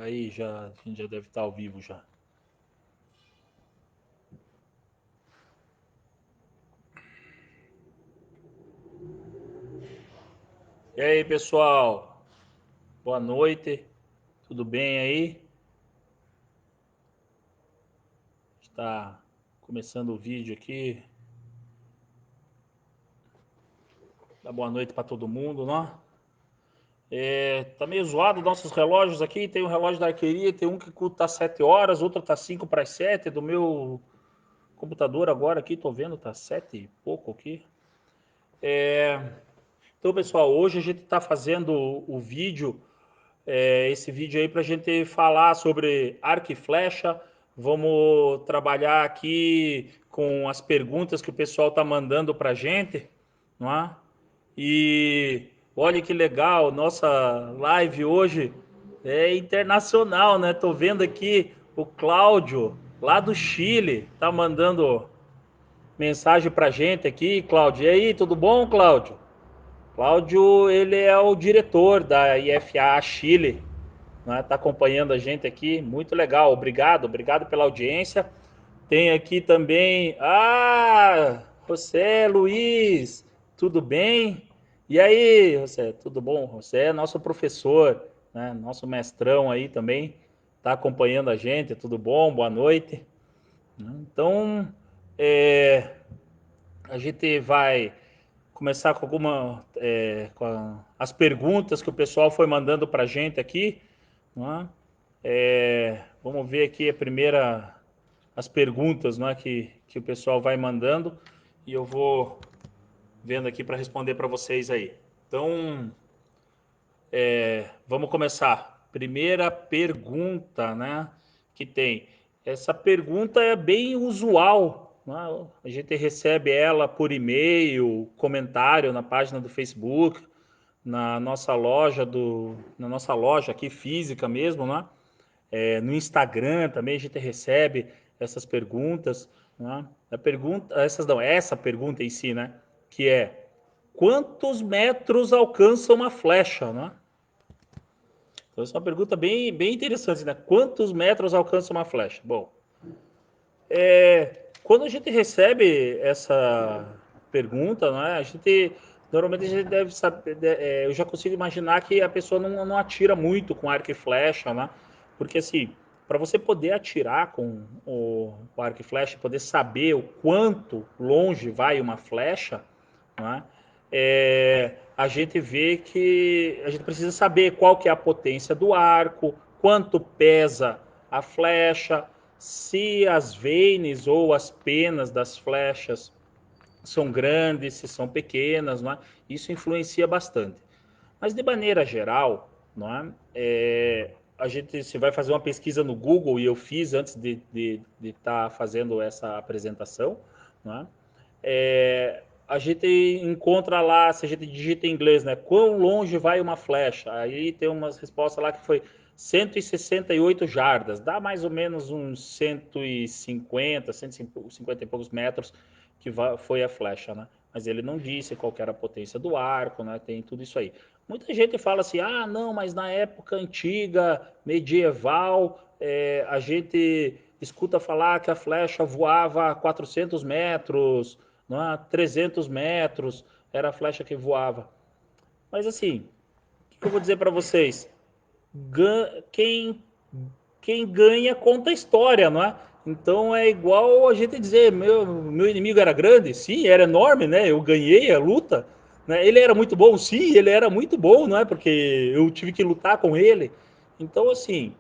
Aí já, a gente já deve estar ao vivo já. E aí, pessoal? Boa noite. Tudo bem aí? Está começando o vídeo aqui. Dá boa noite para todo mundo, né? Tá meio zoado nossos relógios aqui. Tem um relógio da arqueria, tem um que tá 7 horas, outro tá 5 para as 7. Do meu computador agora aqui, tô vendo, tá 7 e pouco aqui. Então, pessoal, hoje a gente está fazendo o vídeo, esse vídeo aí para a gente falar sobre arco e flecha. Vamos trabalhar aqui com as perguntas que o pessoal está mandando para a gente, não é? E olha que legal, nossa live hoje é internacional, né? Tô vendo aqui o Cláudio, lá do Chile, tá mandando mensagem para a gente aqui. Cláudio, e aí, tudo bom, Cláudio? Cláudio, ele é o diretor da IFA Chile, né? Tá acompanhando a gente aqui, muito legal, obrigado pela audiência. Tem aqui também, José Luiz, tudo bem? E aí, José, tudo bom? José é nosso professor, né? Nosso mestrão aí também, tá acompanhando a gente, tudo bom? Boa noite. Então, é, a gente vai começar com as perguntas que o pessoal foi mandando para a gente aqui, não é? Vamos ver aqui as perguntas, não é, que o pessoal vai mandando e eu vou vendo aqui para responder para vocês aí. Então, vamos começar. Primeira pergunta, né? Que tem. Essa pergunta é bem usual, né? A gente recebe ela por e-mail, comentário na página do Facebook, na nossa loja aqui física mesmo, né? No Instagram também a gente recebe essas perguntas, né? Essa pergunta em si, né? Que é quantos metros alcança uma flecha, né? Então, essa é uma pergunta bem interessante, né? Quantos metros alcança uma flecha? Bom, quando a gente recebe essa pergunta, né, normalmente a gente deve saber, eu já consigo imaginar que a pessoa não atira muito com arco e flecha, né? Porque assim, para você poder atirar com o arco e flecha, poder saber o quanto longe vai uma flecha, né? A gente vê que a gente precisa saber qual que é a potência do arco, quanto pesa a flecha, se as veines ou as penas das flechas são grandes, se são pequenas, não é? Isso influencia bastante. Mas de maneira geral, não é? A gente se vai fazer uma pesquisa no Google e eu fiz antes de estar fazendo essa apresentação, não é? A gente encontra lá, se a gente digita em inglês, né? Quão longe vai uma flecha? Aí tem umas respostas lá que foi 168 jardas, dá mais ou menos uns 150 e poucos metros que foi a flecha, né? Mas ele não disse qual era a potência do arco, né? Tem tudo isso aí. Muita gente fala assim, não, mas na época antiga, medieval, a gente escuta falar que a flecha voava a 400 metros, não é? 300 metros, era a flecha que voava. Mas assim, o que eu vou dizer para vocês? Quem, quem ganha conta a história, não é? Então é igual a gente dizer, meu inimigo era grande, sim, era enorme, né? Eu ganhei a luta, né? Ele era muito bom, sim, ele era muito bom, não é? Porque eu tive que lutar com ele. Então, assim,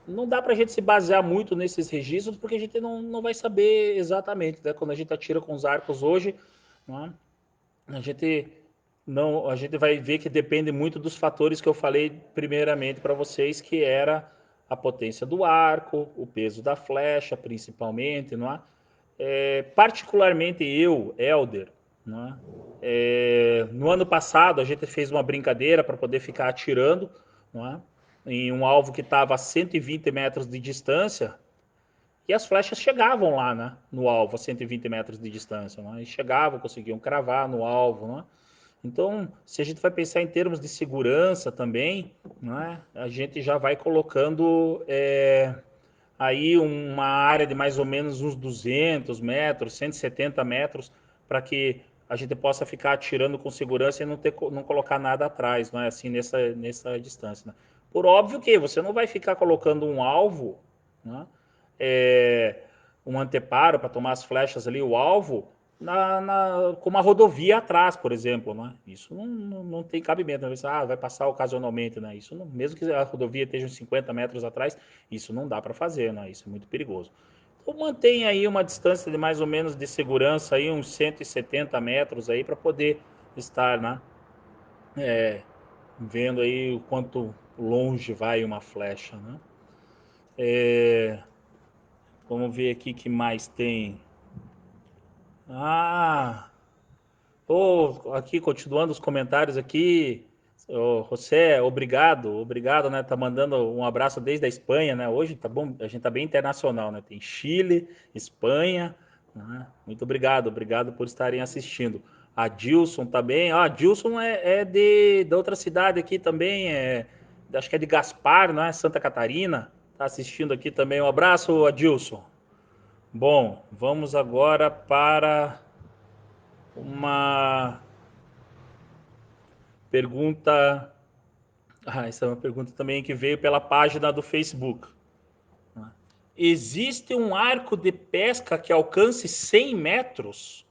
não dá para a gente se basear muito nesses registros, porque a gente não vai saber exatamente, né? Quando a gente atira com os arcos hoje, não é? A gente não, a gente vai ver que depende muito dos fatores que eu falei primeiramente para vocês, que era a potência do arco, o peso da flecha, principalmente, não é? Particularmente eu, Elder, não é? No ano passado a gente fez uma brincadeira para poder ficar atirando, não é? Em um alvo que estava a 120 metros de distância, e as flechas chegavam lá, né? No alvo, a 120 metros de distância, né? E chegavam, conseguiam cravar no alvo, né? Então, se a gente vai pensar em termos de segurança também, né, a gente já vai colocando aí uma área de mais ou menos uns 200 metros, 170 metros, para que a gente possa ficar atirando com segurança e não colocar nada atrás, não é assim, nessa distância. Né? Por óbvio que você não vai ficar colocando um alvo, né, é, um anteparo para tomar as flechas ali, o alvo, com uma rodovia atrás, por exemplo. Né? Isso não tem cabimento. Né? Vai passar ocasionalmente. Né? Isso não, mesmo que a rodovia esteja uns 50 metros atrás, isso não dá para fazer. Né? Isso é muito perigoso. Então mantém aí uma distância de mais ou menos de segurança, aí, uns 170 metros aí para poder estar, né? Vendo aí o quanto longe vai uma flecha. Né? Vamos ver aqui que mais tem. Ah, aqui continuando os comentários aqui, José, obrigado, né? Tá mandando um abraço desde a Espanha, né? Hoje tá bom, a gente tá bem internacional, né? Tem Chile, Espanha, né? Muito obrigado por estarem assistindo. A Dilson também, a Dilson é da outra cidade aqui também, acho que é de Gaspar, não é? Santa Catarina, tá assistindo aqui também. Um abraço, Adilson. Bom, vamos agora para uma pergunta. Essa é uma pergunta também que veio pela página do Facebook. Existe um arco de pesca que alcance 100 metros?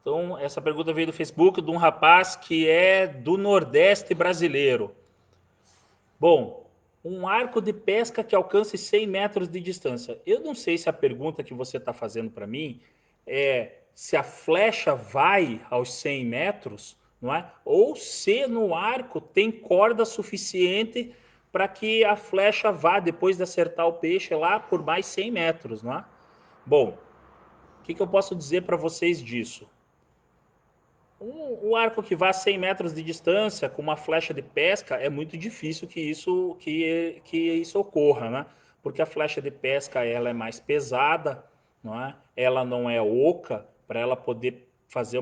Então, essa pergunta veio do Facebook de um rapaz que é do Nordeste brasileiro. Bom, um arco de pesca que alcance 100 metros de distância. Eu não sei se a pergunta que você está fazendo para mim é se a flecha vai aos 100 metros, não é? Ou se no arco tem corda suficiente para que a flecha vá, depois de acertar o peixe, lá por mais 100 metros, não é? Bom, o que eu posso dizer para vocês disso? Um arco que vá a 100 metros de distância com uma flecha de pesca é muito difícil que isso ocorra, né? Porque a flecha de pesca ela é mais pesada, não é? Ela não é oca para ela poder fazer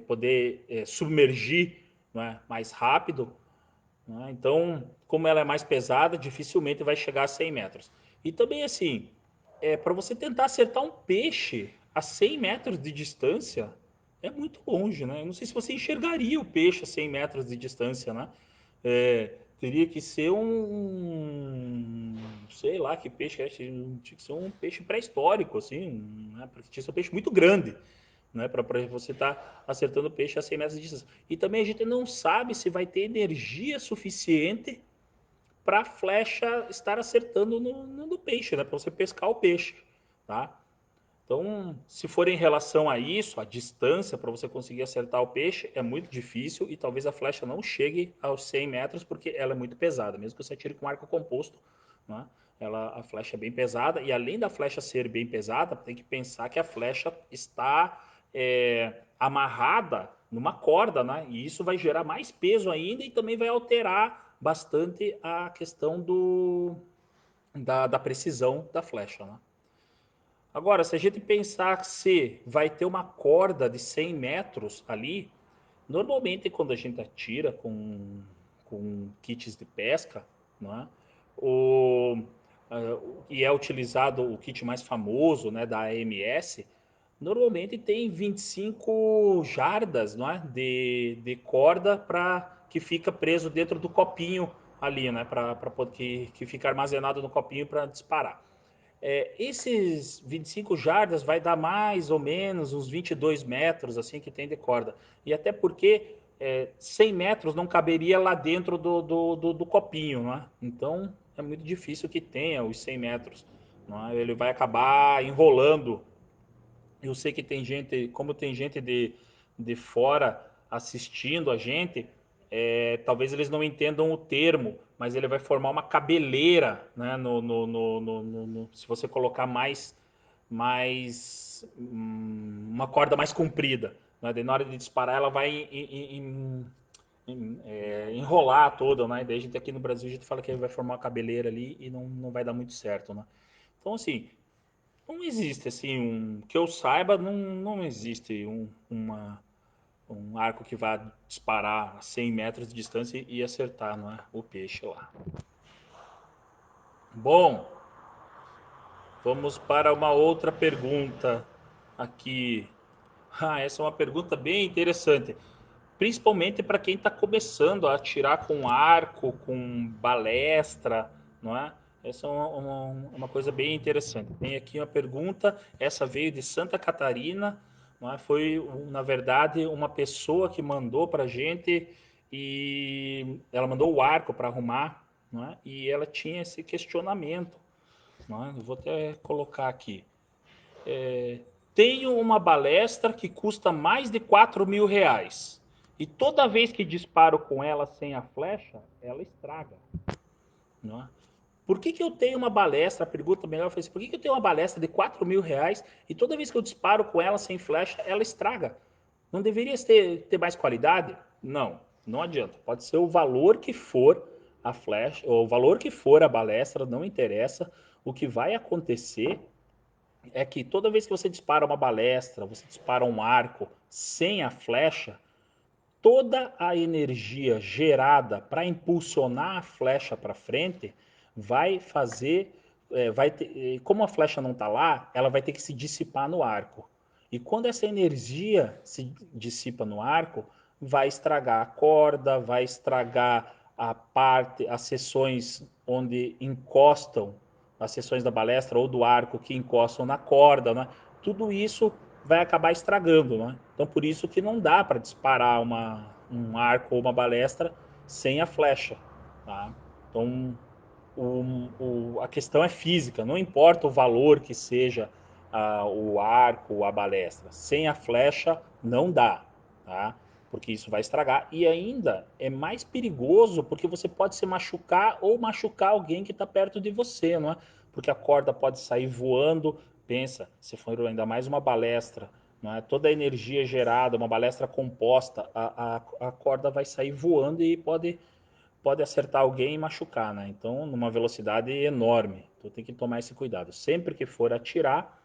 poder submergir, não é? Mais rápido. Não é? Então, como ela é mais pesada, dificilmente vai chegar a 100 metros. E também assim, para você tentar acertar um peixe a 100 metros de distância, é muito longe, né? Eu não sei se você enxergaria o peixe a 100 metros de distância, né? Teria que ser sei lá que peixe é, tinha que ser um peixe pré-histórico, assim, né? Porque tinha que ser um peixe muito grande, né? Para você estar acertando o peixe a 100 metros de distância. E também a gente não sabe se vai ter energia suficiente para a flecha estar acertando no peixe, né? Para você pescar o peixe, tá? Então, se for em relação a isso, a distância para você conseguir acertar o peixe é muito difícil e talvez a flecha não chegue aos 100 metros porque ela é muito pesada, mesmo que você atire com arco composto, né? A flecha é bem pesada e além da flecha ser bem pesada, tem que pensar que a flecha está amarrada numa corda, né? E isso vai gerar mais peso ainda e também vai alterar bastante a questão da precisão da flecha, né? Agora, se a gente pensar se vai ter uma corda de 100 metros ali, normalmente quando a gente atira com kits de pesca, né, o, e é utilizado o kit mais famoso, né, da AMS, normalmente tem 25 jardas, não é, de corda que fica preso dentro do copinho ali, né, que fica armazenado no copinho para disparar. Esses 25 jardas vai dar mais ou menos uns 22 metros assim que tem de corda. E até porque 100 metros não caberia lá dentro do copinho, né? Então é muito difícil que tenha os 100 metros. Não é? Ele vai acabar enrolando. Eu sei que tem gente, como tem gente de fora assistindo a gente, talvez eles não entendam o termo, mas ele vai formar uma cabeleira, né? Se você colocar uma corda mais comprida, né? Daí na hora de disparar ela vai enrolar toda, né? Daí a gente aqui no Brasil a gente fala que ele vai formar uma cabeleira ali e não vai dar muito certo, né? Então assim, não existe assim que eu saiba, não existe uma um arco que vai disparar a 100 metros de distância e acertar, não é, o peixe lá. Bom, vamos para uma outra pergunta aqui. Essa é uma pergunta bem interessante, principalmente para quem está começando a atirar com arco, com balestra, não é? Essa é uma coisa bem interessante. Tem aqui uma pergunta, essa veio de Santa Catarina, não é? Foi, na verdade, uma pessoa que mandou para a gente e ela mandou o arco para arrumar, não é? E ela tinha esse questionamento, não é? Eu vou até colocar aqui. Tenho uma balestra que custa mais de R$ 4.000. E toda vez que disparo com ela sem a flecha, ela estraga. Não é? Por que eu tenho uma balestra? A pergunta melhor foi assim, por que eu tenho uma balestra de R$ 4.000 e toda vez que eu disparo com ela sem flecha, ela estraga? Não deveria ter mais qualidade? Não, não adianta. Pode ser o valor que for a flecha, ou o valor que for a balestra, não interessa. O que vai acontecer é que toda vez que você dispara uma balestra, você dispara um arco sem a flecha, toda a energia gerada para impulsionar a flecha para frente vai fazer, como a flecha não está lá, ela vai ter que se dissipar no arco. E quando essa energia se dissipa no arco, vai estragar a corda, vai estragar a parte, as seções onde encostam, as seções da balestra ou do arco que encostam na corda, né? Tudo isso vai acabar estragando, né? Então por isso que não dá para disparar um arco ou uma balestra sem a flecha, tá? Então a questão é física, não importa o valor que seja o arco, a balestra, sem a flecha não dá, tá? Porque isso vai estragar e ainda é mais perigoso porque você pode se machucar ou machucar alguém que está perto de você, não é? Porque a corda pode sair voando. Pensa, se for ainda mais uma balestra, não é? Toda a energia gerada, uma balestra composta, a corda vai sair voando e pode acertar alguém e machucar, né? Então, numa velocidade enorme. Então, tem que tomar esse cuidado. Sempre que for atirar,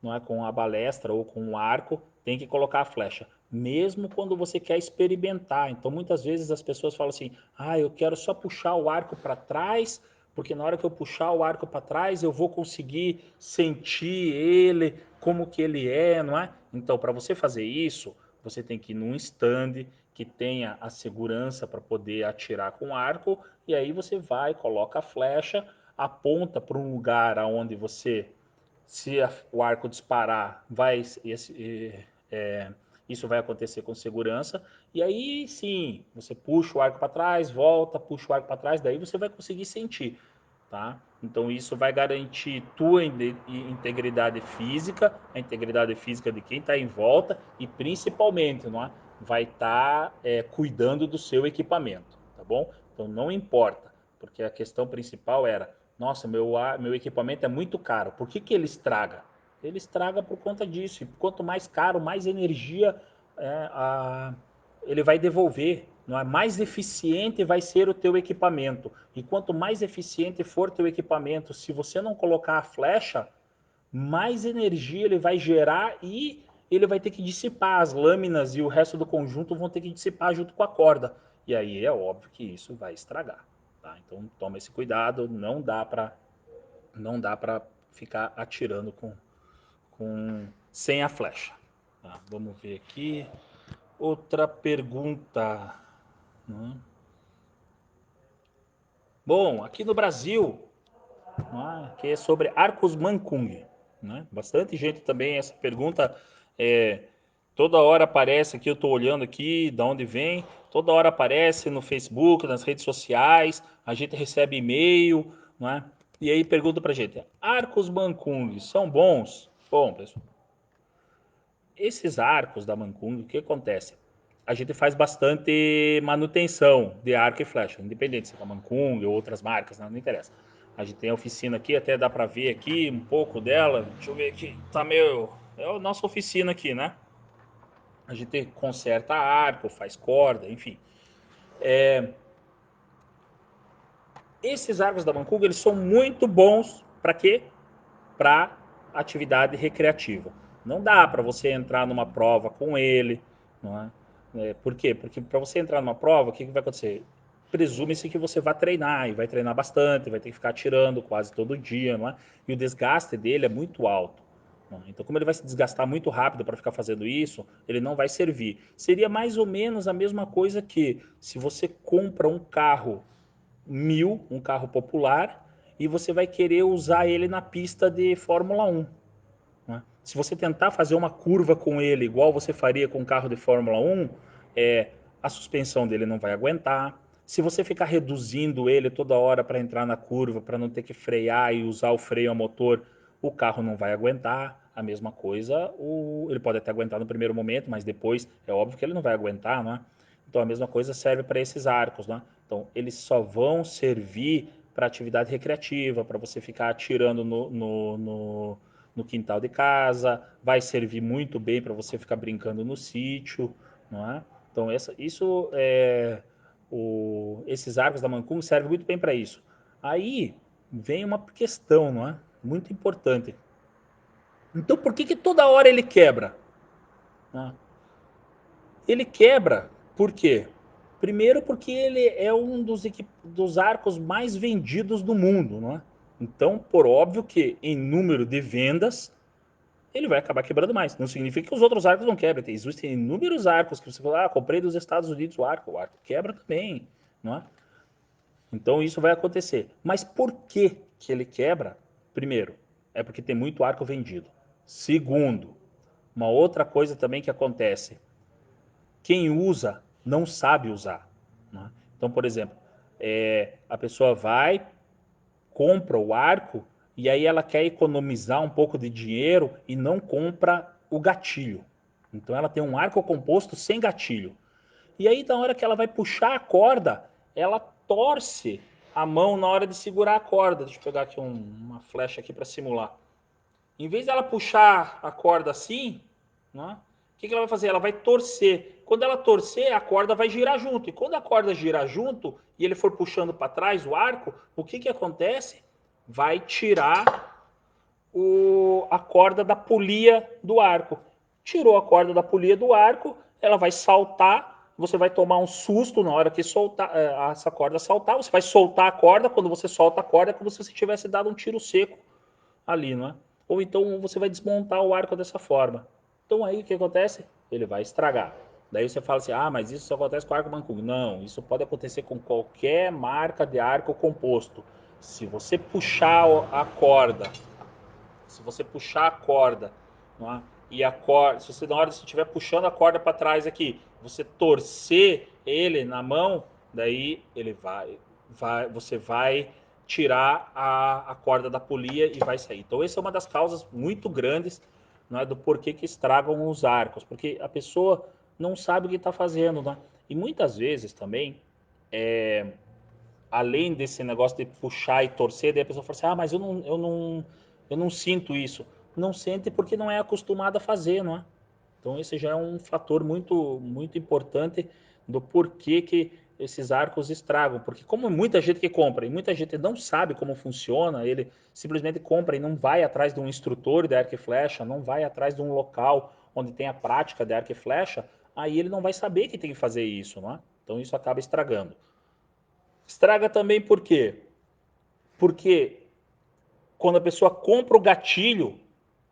não é com a balestra ou com o arco, tem que colocar a flecha. Mesmo quando você quer experimentar. Então, muitas vezes as pessoas falam assim: eu quero só puxar o arco para trás, porque na hora que eu puxar o arco para trás, eu vou conseguir sentir ele, como que ele é, não é? Então, para você fazer isso, você tem que ir num stand que tenha a segurança para poder atirar com arco, e aí você vai, coloca a flecha, aponta para um lugar aonde você, se o arco disparar, isso vai acontecer com segurança. E aí sim, você puxa o arco para trás, volta, puxa o arco para trás, daí você vai conseguir sentir, tá? Então isso vai garantir tua integridade física, a integridade física de quem está em volta e principalmente, não é? Vai estar cuidando do seu equipamento, tá bom? Então não importa, porque a questão principal era: nossa, meu equipamento é muito caro, por que ele estraga? Ele estraga por conta disso. E quanto mais caro, mais energia ele vai devolver. Não é? Mais eficiente vai ser o teu equipamento. E quanto mais eficiente for teu equipamento, se você não colocar a flecha, mais energia ele vai gerar e ele vai ter que dissipar. As lâminas e o resto do conjunto vão ter que dissipar junto com a corda. E aí é óbvio que isso vai estragar. Tá? Então toma esse cuidado, não dá para ficar atirando sem a flecha. Tá? Vamos ver aqui. Outra pergunta. Né? Bom, aqui no Brasil, né, que é sobre arcos Mancung. Né? Bastante gente também, essa pergunta toda hora aparece aqui, eu estou olhando aqui, de onde vem, toda hora aparece no Facebook, nas redes sociais, a gente recebe e-mail, né? E aí pergunta pra gente, arcos Mancung são bons? Bom, pessoal, esses arcos da Mancung, o que acontece? A gente faz bastante manutenção de arco e flecha, independente se é da Mancung ou outras marcas, não interessa. A gente tem a oficina aqui, até dá para ver aqui um pouco dela. Deixa eu ver aqui, tá meio... É a nossa oficina aqui, né? A gente conserta arco, faz corda, enfim. Esses arcos da Mancung, eles são muito bons para quê? Para atividade recreativa. Não dá para você entrar numa prova com ele, não é? Por quê? Porque para você entrar numa prova, o que vai acontecer? Presume-se que você vai treinar, e vai treinar bastante, vai ter que ficar atirando quase todo dia, não é? E o desgaste dele é muito alto. Não é? Então, como ele vai se desgastar muito rápido para ficar fazendo isso, ele não vai servir. Seria mais ou menos a mesma coisa que se você compra um carro 1000, um carro popular, e você vai querer usar ele na pista de Fórmula 1. Né? Se você tentar fazer uma curva com ele igual você faria com um carro de Fórmula 1, a suspensão dele não vai aguentar. Se você ficar reduzindo ele toda hora para entrar na curva, para não ter que frear e usar o freio a motor, o carro não vai aguentar. A mesma coisa, ele pode até aguentar no primeiro momento, mas depois é óbvio que ele não vai aguentar, né? Então a mesma coisa serve para esses arcos, né? Então eles só vão servir para atividade recreativa, para você ficar atirando no quintal de casa, vai servir muito bem para você ficar brincando no sítio, não é? Então esses arcos da Mancung servem muito bem para isso. Aí vem uma questão, não é? Muito importante. Então por que toda hora ele quebra? Né? Ele quebra, por quê? Primeiro porque ele é um dos arcos mais vendidos do mundo, não é? Então, por óbvio que em número de vendas, ele vai acabar quebrando mais. Não significa que os outros arcos não quebrem. Existem inúmeros arcos que você fala, comprei dos Estados Unidos o arco quebra também, não é? Então isso vai acontecer. Mas por que ele quebra? Primeiro, é porque tem muito arco vendido. Segundo, uma outra coisa também que acontece, quem usa não sabe usar. Né? Então, por exemplo, a pessoa vai, compra o arco e aí ela quer economizar um pouco de dinheiro e não compra o gatilho. Então ela tem um arco composto sem gatilho. E aí na hora que ela vai puxar a corda, ela torce a mão na hora de segurar a corda. Deixa eu pegar aqui uma flecha aqui para simular. Em vez dela puxar a corda assim, né, o que ela vai fazer? Ela vai torcer. Quando ela torcer, a corda vai girar junto. E quando a corda girar junto e ele for puxando para trás o arco, o que acontece? Vai tirar a corda da polia do arco. Tirou a corda da polia do arco, ela vai saltar, você vai tomar um susto na hora que soltar essa corda saltar, você vai soltar a corda, quando você solta a corda é como se você tivesse dado um tiro seco ali, não é? Ou então você vai desmontar o arco dessa forma. Então aí o que acontece? Ele vai estragar. Daí você fala assim, mas isso só acontece com arco Mancung. Não, isso pode acontecer com qualquer marca de arco composto. Se você puxar a corda, não é? E a corda, se você na hora que você estiver puxando a corda para trás aqui, você torcer ele na mão, daí ele você vai tirar a corda da polia e vai sair. Então essa é uma das causas muito grandes, não é, do porquê que estragam os arcos, porque a pessoa não sabe o que está fazendo, né? E muitas vezes também, além desse negócio de puxar e torcer, daí a pessoa fala assim, mas eu não sinto isso. Não sente porque não é acostumado a fazer, não é? Então esse já é um fator muito importante do porquê que esses arcos estragam. Porque como muita gente que compra e muita gente não sabe como funciona, ele simplesmente compra e não vai atrás de um instrutor de arco e flecha, não vai atrás de um local onde tem a prática de arco e flecha, aí ele não vai saber que tem que fazer isso, não é? Então isso acaba estragando. Estraga também por quê? Porque quando a pessoa compra o gatilho,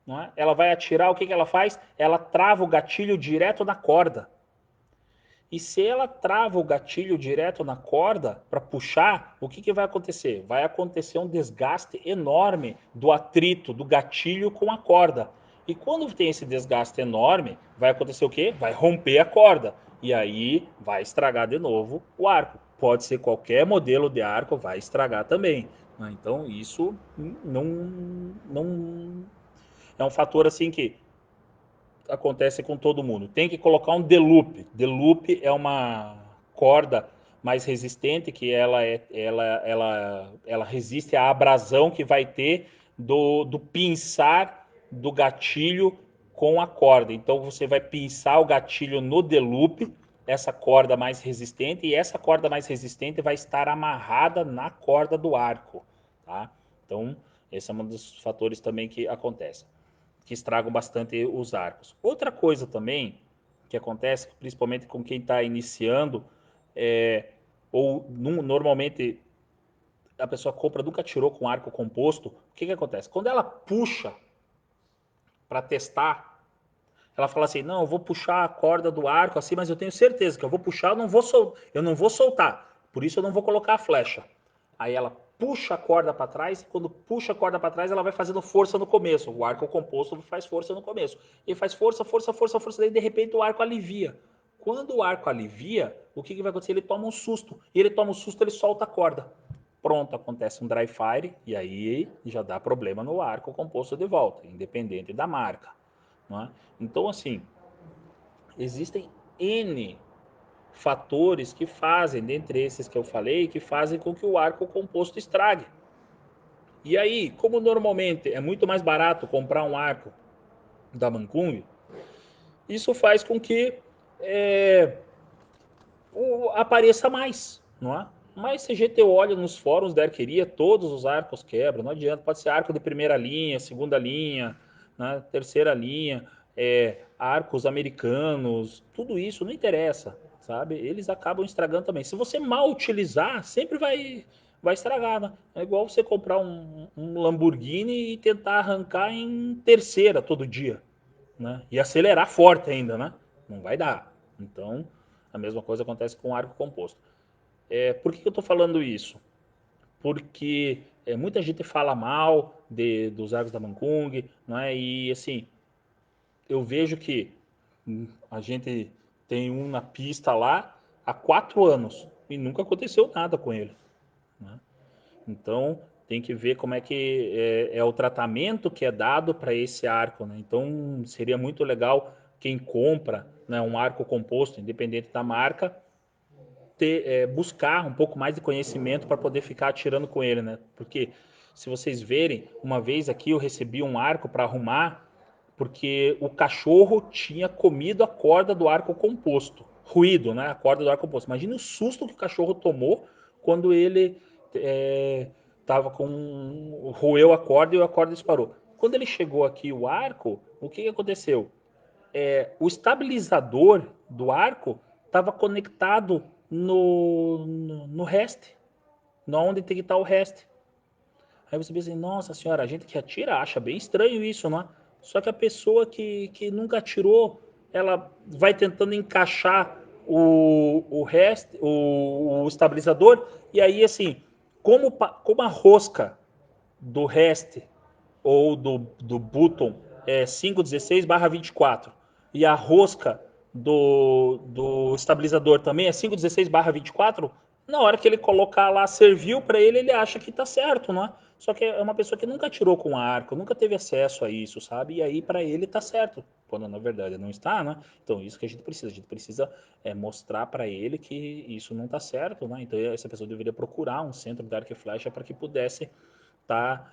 não é? Ela vai atirar, o que ela faz? Ela trava o gatilho direto na corda. E se ela trava o gatilho direto na corda para puxar, o que vai acontecer? Vai acontecer um desgaste enorme do atrito do gatilho com a corda. E quando tem esse desgaste enorme, vai acontecer o quê? Vai romper a corda. E aí vai estragar de novo o arco. Pode ser qualquer modelo de arco, vai estragar também. Então isso não é um fator assim que acontece com todo mundo. Tem que colocar um D-loop. D-loop é uma corda mais resistente, que ela resiste à abrasão que vai ter do pinçar do gatilho com a corda. Então você vai pinçar o gatilho no D-loop, essa corda mais resistente, e essa corda mais resistente vai estar amarrada na corda do arco. Tá? Então, esse é um dos fatores também que acontece, que estragam bastante os arcos. Outra coisa também que acontece, principalmente com quem está iniciando, normalmente a pessoa compra, nunca tirou com arco composto, o que acontece? Quando ela puxa para testar, ela fala assim, não, eu vou puxar a corda do arco assim, mas eu tenho certeza que eu vou puxar, eu não vou soltar, por isso eu não vou colocar a flecha. Aí ela puxa a corda para trás, e quando puxa a corda para trás, ela vai fazendo força no começo. O arco composto faz força no começo. E faz força, força, força, força, daí de repente o arco alivia. Quando o arco alivia, o que vai acontecer? Ele toma um susto. E ele toma um susto, ele solta a corda. Pronto, acontece um dry fire e aí já dá problema no arco composto de volta, independente da marca. Não é? Então, assim, existem N fatores que fazem, dentre esses que eu falei, que fazem com que o arco composto estrague. E aí, como normalmente é muito mais barato comprar um arco da Mancung, isso faz com que apareça mais, não é? Mas se a gente olha nos fóruns da arqueria, todos os arcos quebram, não adianta, pode ser arco de primeira linha, segunda linha, né, terceira linha, arcos americanos, tudo isso não interessa, sabe? Eles acabam estragando também. Se você mal utilizar, sempre vai estragar, né? É igual você comprar um Lamborghini e tentar arrancar em terceira todo dia, né? E acelerar forte ainda, né? Não vai dar. Então, a mesma coisa acontece com o arco composto. Por que eu estou falando isso? Porque muita gente fala mal dos arcos da Mancung, né? E assim, eu vejo que a gente tem um na pista lá há 4 anos e nunca aconteceu nada com ele, né? Então, tem que ver como é que é o tratamento que é dado para esse arco, né? Então, seria muito legal quem compra, né, um arco composto, independente da marca, buscar um pouco mais de conhecimento para poder ficar atirando com ele, né? Porque se vocês verem, uma vez aqui eu recebi um arco para arrumar, porque o cachorro tinha comido a corda do arco composto, ruído, né? A corda do arco composto. Imagina o susto que o cachorro tomou quando ele tava roeu a corda e a corda disparou. Quando ele chegou aqui o arco, o que aconteceu? O estabilizador do arco estava conectado no rest, onde tem que estar o rest. Aí você pensa assim, nossa senhora, a gente que atira acha bem estranho isso, não é? Só que a pessoa que nunca atirou, ela vai tentando encaixar o rest, o estabilizador, e aí assim, como a rosca do rest ou do button 516/24 e a rosca do estabilizador também é 516/24, na hora que ele colocar lá serviu para ele, ele acha que está certo, não é? Só que é uma pessoa que nunca tirou com arco, nunca teve acesso a isso, sabe? E aí para ele está certo, quando na verdade não está, né? Então isso que a gente precisa mostrar para ele que isso não está certo, né? Então essa pessoa deveria procurar um centro de arco e flecha para que pudesse estar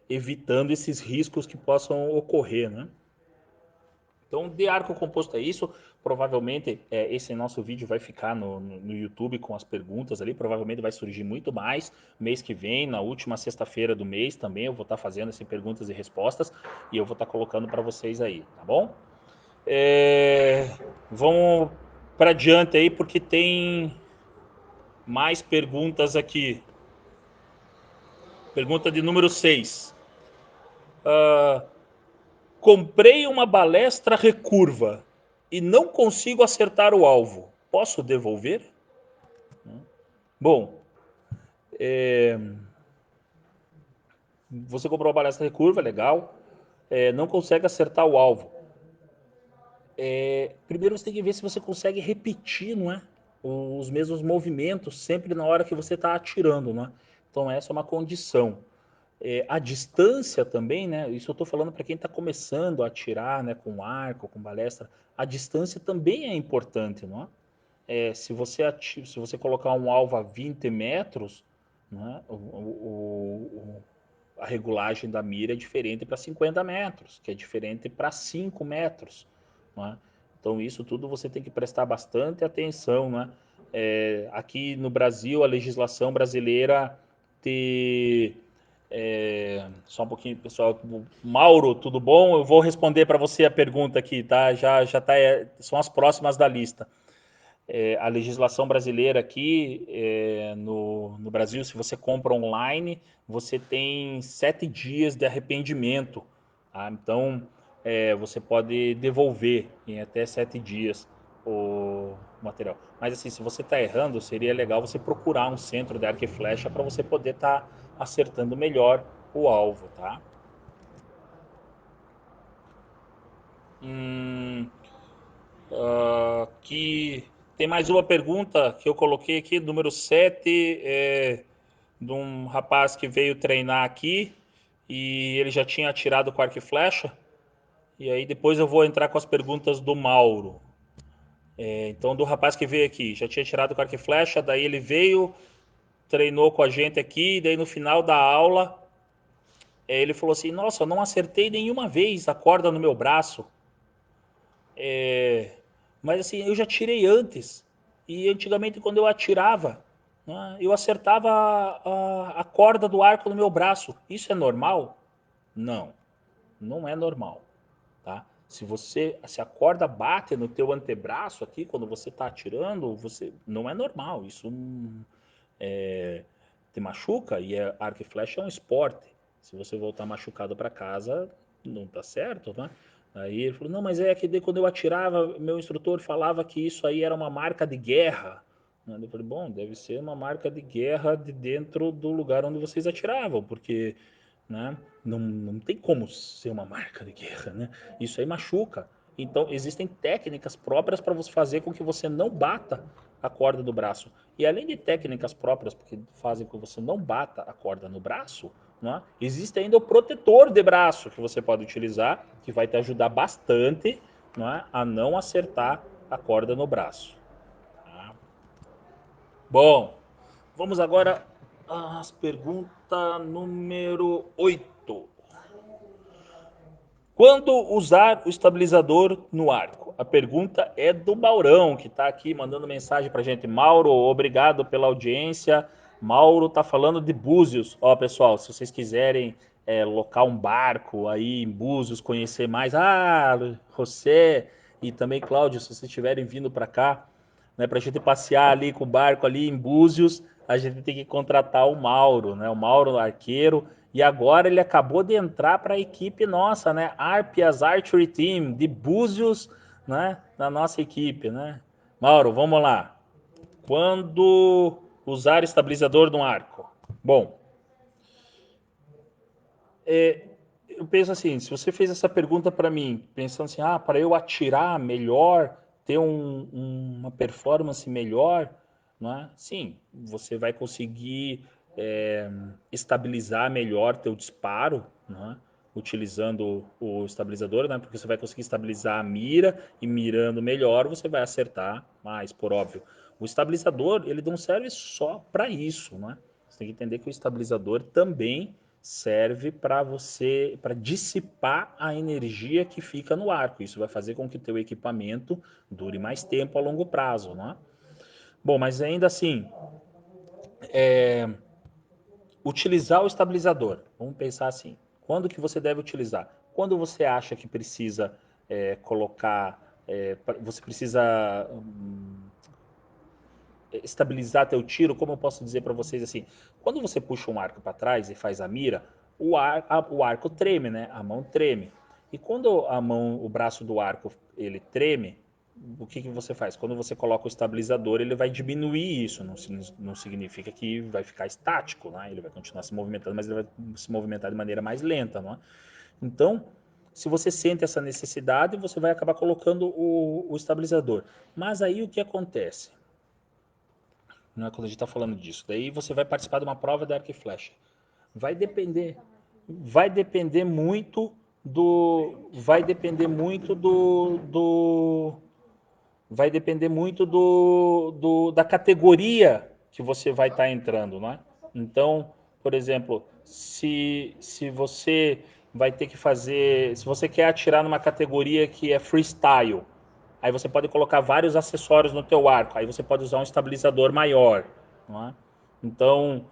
evitando esses riscos que possam ocorrer, né? Então, de arco composto é isso. Provavelmente esse nosso vídeo vai ficar no YouTube com as perguntas ali. Provavelmente vai surgir muito mais mês que vem, na última sexta-feira do mês também. Eu vou estar fazendo essas perguntas e respostas e eu vou estar colocando para vocês aí, tá bom? Vamos para diante aí porque tem mais perguntas aqui. Pergunta de número 6. Comprei uma balestra recurva e não consigo acertar o alvo. Posso devolver? Bom, você comprou uma balestra recurva, legal. Não consegue acertar o alvo. Primeiro você tem que ver se você consegue repetir, não é? Os mesmos movimentos sempre na hora que você está atirando, não é? Então essa é uma condição. A distância também, né? Isso eu estou falando para quem está começando a atirar, né? Com arco, com balestra. A distância também é importante, não é? Se você colocar um alvo a 20 metros, né, a regulagem da mira é diferente para 50 metros, que é diferente para 5 metros. Né? Então, isso tudo você tem que prestar bastante atenção. Né? Aqui no Brasil, a legislação brasileira te Só um pouquinho, pessoal. Mauro, tudo bom? Eu vou responder para você a pergunta aqui, tá? Já tá, são as próximas da lista. A legislação brasileira aqui, no Brasil, se você compra online, você tem 7 dias de arrependimento. Tá? Então, você pode devolver em até 7 dias o material. Mas assim, se você está errando, seria legal você procurar um centro de arco e flecha para você poder estar acertando melhor o alvo, tá? Hum, aqui tem mais uma pergunta que eu coloquei aqui, número 7, de um rapaz que veio treinar aqui e ele já tinha atirado com arco e flecha. E aí depois eu vou entrar com as perguntas do Mauro. Então, do rapaz que veio aqui, já tinha tirado com arco e flecha, daí ele veio, treinou com a gente aqui, daí no final da aula, ele falou assim, nossa, eu não acertei nenhuma vez a corda no meu braço. Mas assim, eu já tirei antes. E antigamente, quando eu atirava, né, eu acertava a corda do arco no meu braço. Isso é normal? Não, não é normal. Tá? Se a corda bate no teu antebraço aqui, quando você está atirando, não é normal. Isso te machuca e arco e flecha é um esporte. Se você voltar machucado para casa, não tá certo, né? Aí ele falou, não, mas é que quando eu atirava, meu instrutor falava que isso aí era uma marca de guerra. Eu falei, bom, deve ser uma marca de guerra de dentro do lugar onde vocês atiravam, porque, né, não tem como ser uma marca de guerra, né? Isso aí machuca. Então, existem técnicas próprias para você fazer com que você não bata a corda do braço. E além de técnicas próprias que fazem com que você não bata a corda no braço, né, existe ainda o protetor de braço que você pode utilizar, que vai te ajudar bastante, né, a não acertar a corda no braço. Tá? Bom, vamos agora às perguntas número 8. Quando usar o estabilizador no arco? A pergunta é do Maurão, que está aqui mandando mensagem para a gente. Mauro, obrigado pela audiência. Mauro está falando de Búzios. Ó, pessoal, se vocês quiserem locar um barco aí em Búzios, conhecer mais. Ah, José e também Cláudio, se vocês estiverem vindo para cá, né, para a gente passear ali com o barco ali em Búzios, a gente tem que contratar o Mauro, né? O Mauro Arqueiro. E agora ele acabou de entrar para a equipe nossa, né? Arpias Archery Team, de Búzios, né? Na nossa equipe, né? Mauro, vamos lá. Quando usar estabilizador no arco? Bom, eu penso assim, se você fez essa pergunta para mim, pensando assim, para eu atirar melhor, ter uma performance melhor, né? Sim, você vai conseguir estabilizar melhor teu disparo, né? Utilizando o estabilizador, né? Porque você vai conseguir estabilizar a mira e mirando melhor você vai acertar mais, por óbvio. O estabilizador, ele não serve só para isso, né? Você tem que entender que o estabilizador também serve para dissipar a energia que fica no arco. Isso vai fazer com que o teu equipamento dure mais tempo a longo prazo, não é? Bom, mas ainda assim, utilizar o estabilizador. Vamos pensar assim. Quando que você deve utilizar? Quando você acha que precisa colocar, você precisa estabilizar teu tiro, como eu posso dizer para vocês assim, quando você puxa um arco para trás e faz a mira, o arco treme, né? A mão treme. E quando o braço do arco, ele treme, o que você faz? Quando você coloca o estabilizador, ele vai diminuir isso, não significa que vai ficar estático, né? Ele vai continuar se movimentando, mas ele vai se movimentar de maneira mais lenta, não é? Então, se você sente essa necessidade, você vai acabar colocando o estabilizador. Mas aí o que acontece? Não é quando a gente está falando disso. Daí você vai participar de uma prova de arco e flecha. Vai depender, vai depender muito vai depender muito vai depender muito da categoria que você vai estar entrando, né? Então, por exemplo, se você vai ter que fazer, se você quer atirar numa categoria que é freestyle, aí você pode colocar vários acessórios no teu arco, aí você pode usar um estabilizador maior, não é? Então,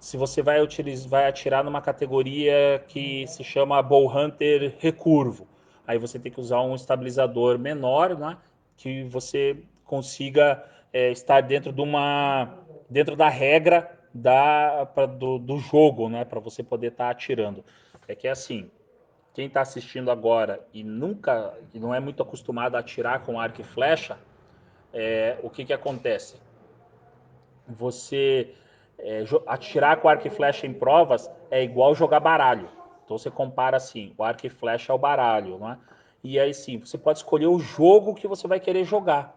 se você vai atirar numa categoria que se chama Bow Hunter recurvo. Aí você tem que usar um estabilizador menor, né, que você consiga estar dentro da regra do jogo, né, para você poder estar atirando. É que é assim, quem está assistindo agora e não é muito acostumado a atirar com arco e flecha, o que acontece? Você atirar com arco e flecha em provas é igual jogar baralho. Então você compara assim, o arco e flecha é o baralho, né? E aí sim, você pode escolher o jogo que você vai querer jogar.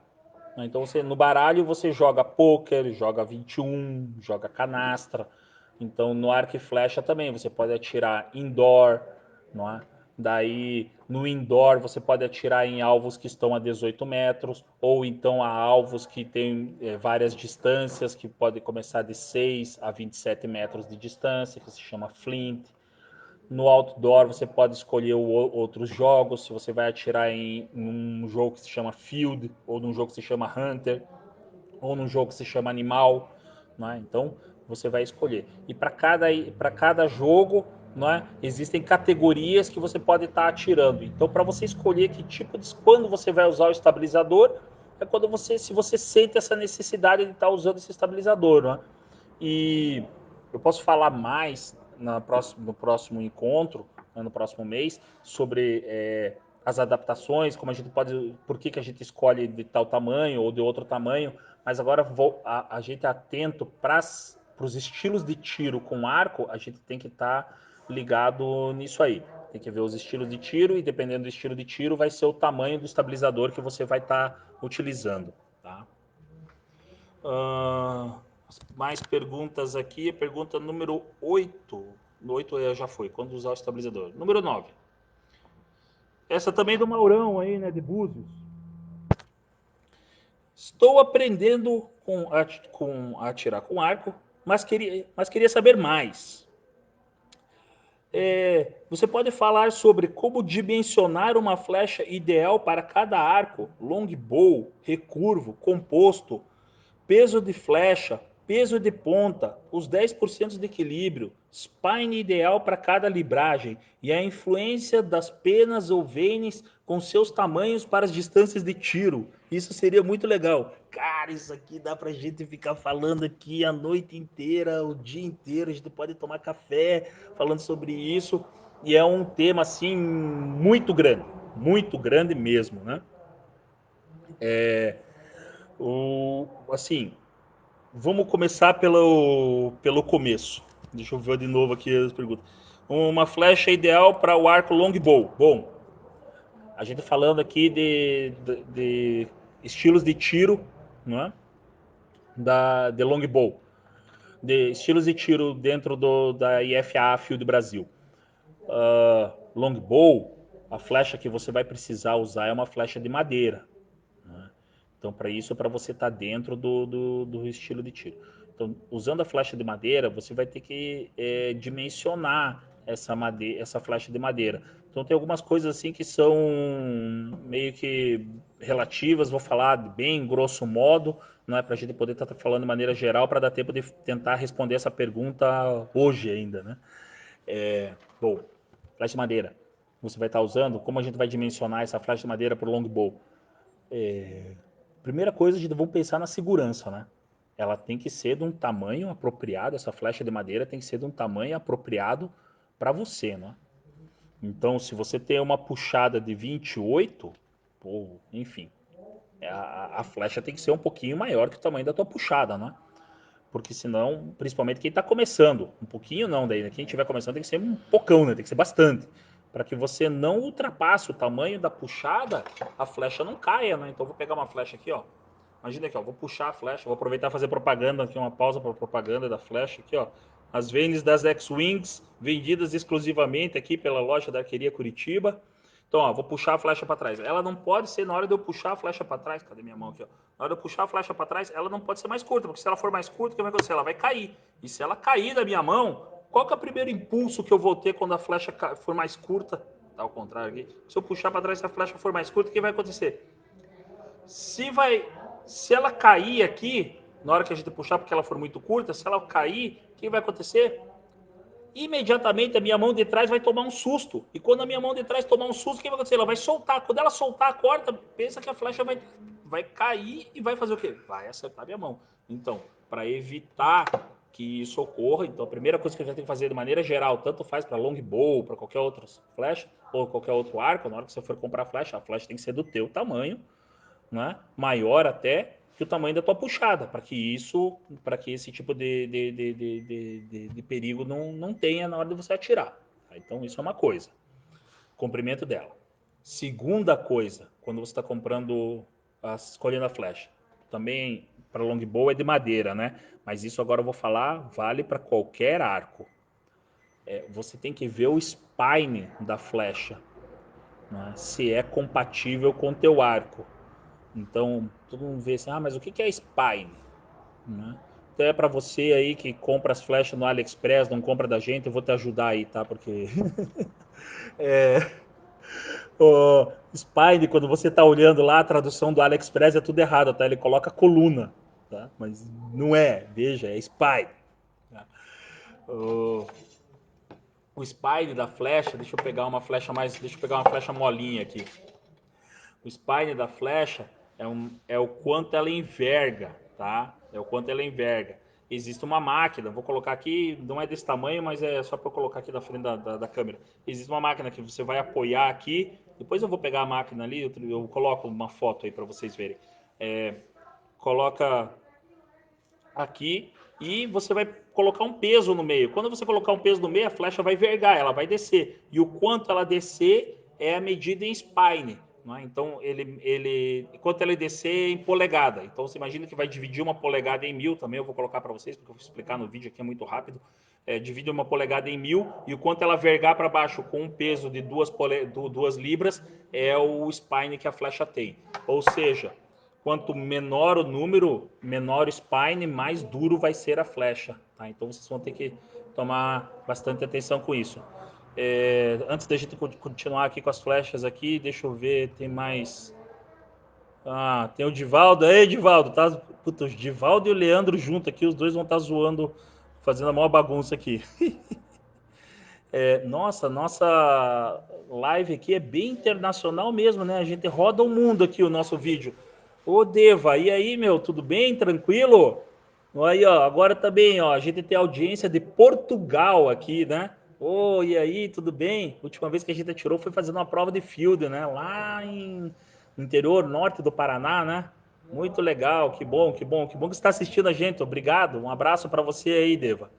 Né? Então no baralho você joga pôquer, joga 21, joga canastra. Então no arco e flecha também você pode atirar indoor, não é? Daí no indoor você pode atirar em alvos que estão a 18 metros, ou então a alvos que têm várias distâncias, que podem começar de 6 a 27 metros de distância, que se chama flint. No outdoor você pode escolher outros jogos, se você vai atirar em um jogo que se chama Field, ou num jogo que se chama Hunter, ou num jogo que se chama Animal, né? Então você vai escolher. E para cada jogo, né, existem categorias que você pode estar atirando. Então para você escolher que tipo de quando você vai usar o estabilizador, é quando se você sente essa necessidade de estar usando esse estabilizador, né? E eu posso falar mais no próximo encontro, né, no próximo mês, sobre as adaptações, como a gente pode, por que a gente escolhe de tal tamanho ou de outro tamanho, mas agora a gente atento para os estilos de tiro com arco, a gente tem que estar ligado nisso aí. Tem que ver os estilos de tiro e dependendo do estilo de tiro vai ser o tamanho do estabilizador que você vai estar utilizando. Tá? Mais perguntas aqui. Pergunta número 8. No 8 já foi, quando usar o estabilizador. Número 9. Essa também é do Maurão aí, né, de Búzios. Estou aprendendo a atirar com arco, mas queria saber mais. Você pode falar sobre como dimensionar uma flecha ideal para cada arco, longbow, recurvo, composto, peso de flecha, peso de ponta, os 10% de equilíbrio, spine ideal para cada libragem e a influência das penas ou veins com seus tamanhos para as distâncias de tiro. Isso seria muito legal. Cara, isso aqui dá pra gente ficar falando aqui a noite inteira, o dia inteiro. A gente pode tomar café falando sobre isso. E é um tema assim muito grande mesmo, né? Assim, vamos começar pelo começo. Deixa eu ver de novo aqui as perguntas. Uma flecha ideal para o arco longbow. Bom, a gente falando aqui de estilos de tiro, não é? De longbow. De estilos de tiro dentro da IFA Field Brasil. Longbow, a flecha que você vai precisar usar é uma flecha de madeira. Né? Então, para isso, para você estar dentro do estilo de tiro. Então, usando a flecha de madeira, você vai ter que dimensionar essa flecha de madeira. Então, tem algumas coisas assim que são meio que relativas, vou falar bem grosso modo, não é para a gente poder estar falando de maneira geral para dar tempo de tentar responder essa pergunta hoje ainda, né? Bom, flecha de madeira. Você vai estar usando, como a gente vai dimensionar essa flecha de madeira para o longbow? Primeira coisa, a gente vamos pensar na segurança, né? Ela tem que ser de um tamanho apropriado, essa flecha de madeira tem que ser de um tamanho apropriado para você, né? Então, se você tem uma puxada de 28, ou, enfim, a flecha tem que ser um pouquinho maior que o tamanho da tua puxada, né? Porque senão, principalmente quem está começando, um pouquinho não, daí, né? Quem estiver começando tem que ser um pocão, né? Tem que ser bastante. Para que você não ultrapasse o tamanho da puxada, a flecha não caia, né? Então eu vou pegar uma flecha aqui, ó. Imagina aqui, ó, vou puxar a flecha, vou aproveitar e fazer propaganda aqui, uma pausa para propaganda da flecha aqui, ó. As venes das X-Wings, vendidas exclusivamente aqui pela loja da Arqueria Curitiba. Então, ó, vou puxar a flecha para trás. Ela não pode ser na hora de eu puxar a flecha para trás. Cadê minha mão aqui, ó? Na hora de eu puxar a flecha para trás, ela não pode ser mais curta, porque se ela for mais curta, o que vai acontecer? Ela vai cair. E se ela cair da minha mão, qual que é o primeiro impulso que eu vou ter quando a flecha for mais curta? Tá ao contrário aqui. Se eu puxar para trás, se a flecha for mais curta, o que vai acontecer? Se ela cair aqui, na hora que a gente puxar, porque ela for muito curta, se ela cair, o que vai acontecer? Imediatamente a minha mão de trás vai tomar um susto. E quando a minha mão de trás tomar um susto, o que vai acontecer? Ela vai soltar. Quando ela soltar a corda, pensa que a flecha vai cair e vai fazer o quê? Vai acertar a minha mão. Então, para evitar que isso ocorra, então a primeira coisa que a gente tem que fazer de maneira geral, tanto faz para longbow, para qualquer outra flecha, ou qualquer outro arco, na hora que você for comprar a flecha tem que ser do teu tamanho, né? Maior até que o tamanho da tua puxada, para que esse tipo de perigo não tenha na hora de você atirar. Tá? Então isso é uma coisa. Comprimento dela. Segunda coisa, quando você está comprando, escolhendo a flecha, também para longbow é de madeira, né? Mas isso agora eu vou falar, vale para qualquer arco. Você tem que ver o spine da flecha, né? Se é compatível com o teu arco. Então, todo mundo vê assim, mas o que é spine? Né? Então é para você aí que compra as flechas no AliExpress, não compra da gente, eu vou te ajudar aí, tá? Porque o spine, quando você tá olhando lá, a tradução do AliExpress é tudo errado, tá? Ele coloca coluna, tá? Mas não é, veja, é spine. Tá? O, o spine da flecha, deixa eu pegar uma flecha molinha aqui. O spine da flecha é o quanto ela enverga, tá? É o quanto ela enverga. Existe uma máquina, vou colocar aqui, não é desse tamanho, mas é só para eu colocar aqui na frente da câmera. Existe uma máquina que você vai apoiar aqui, depois eu vou pegar a máquina ali, eu coloco uma foto aí para vocês verem. Coloca aqui e você vai colocar um peso no meio. Quando você colocar um peso no meio, a flecha vai vergar, ela vai descer. E o quanto ela descer é a medida em spine. Né? Então, quanto ela descer em polegada. Então, você imagina que vai dividir uma polegada em 1000 também. Eu vou colocar para vocês, porque eu vou explicar no vídeo aqui, é muito rápido. Divide uma polegada em 1000 e o quanto ela vergar para baixo com um peso de 2 libras é o spine que a flecha tem. Ou seja, quanto menor o número, menor o spine, mais duro vai ser a flecha. Tá? Então vocês vão ter que tomar bastante atenção com isso. Antes da gente continuar aqui com as flechas aqui, deixa eu ver, tem mais. Tem o Divaldo. Aí, Divaldo, tá? Puta, o Divaldo e o Leandro junto aqui, os dois vão estar zoando, fazendo a maior bagunça aqui. Nossa live aqui é bem internacional mesmo, né? A gente roda o mundo aqui, o nosso vídeo. Ô, Deva, e aí, meu, tudo bem? Tranquilo? Aí, ó, agora também, ó, a gente tem audiência de Portugal aqui, né? Ô, e aí, tudo bem? Última vez que a gente atirou foi fazendo uma prova de field, né? Lá no interior norte do Paraná, né? Muito legal, que bom, que bom, que bom que você está assistindo a gente. Obrigado, um abraço para você aí, Deva.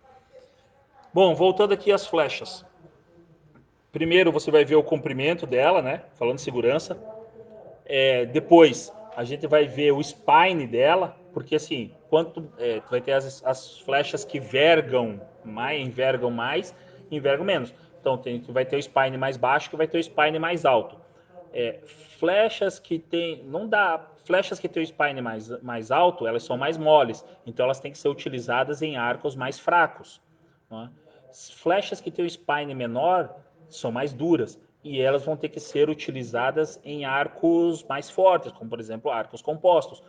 Bom, voltando aqui às flechas. Primeiro você vai ver o comprimento dela, né? Falando de segurança. Depois a gente vai ver o spine dela, porque assim, tu vai ter as flechas que envergam mais, envergam menos. Então vai ter o spine mais baixo, que vai ter o spine mais alto. Flechas que tem, não dá, flechas que tem o spine mais alto, elas são mais moles, então elas têm que ser utilizadas em arcos mais fracos. Né? Flechas que têm o spine menor são mais duras e elas vão ter que ser utilizadas em arcos mais fortes, como por exemplo arcos compostos.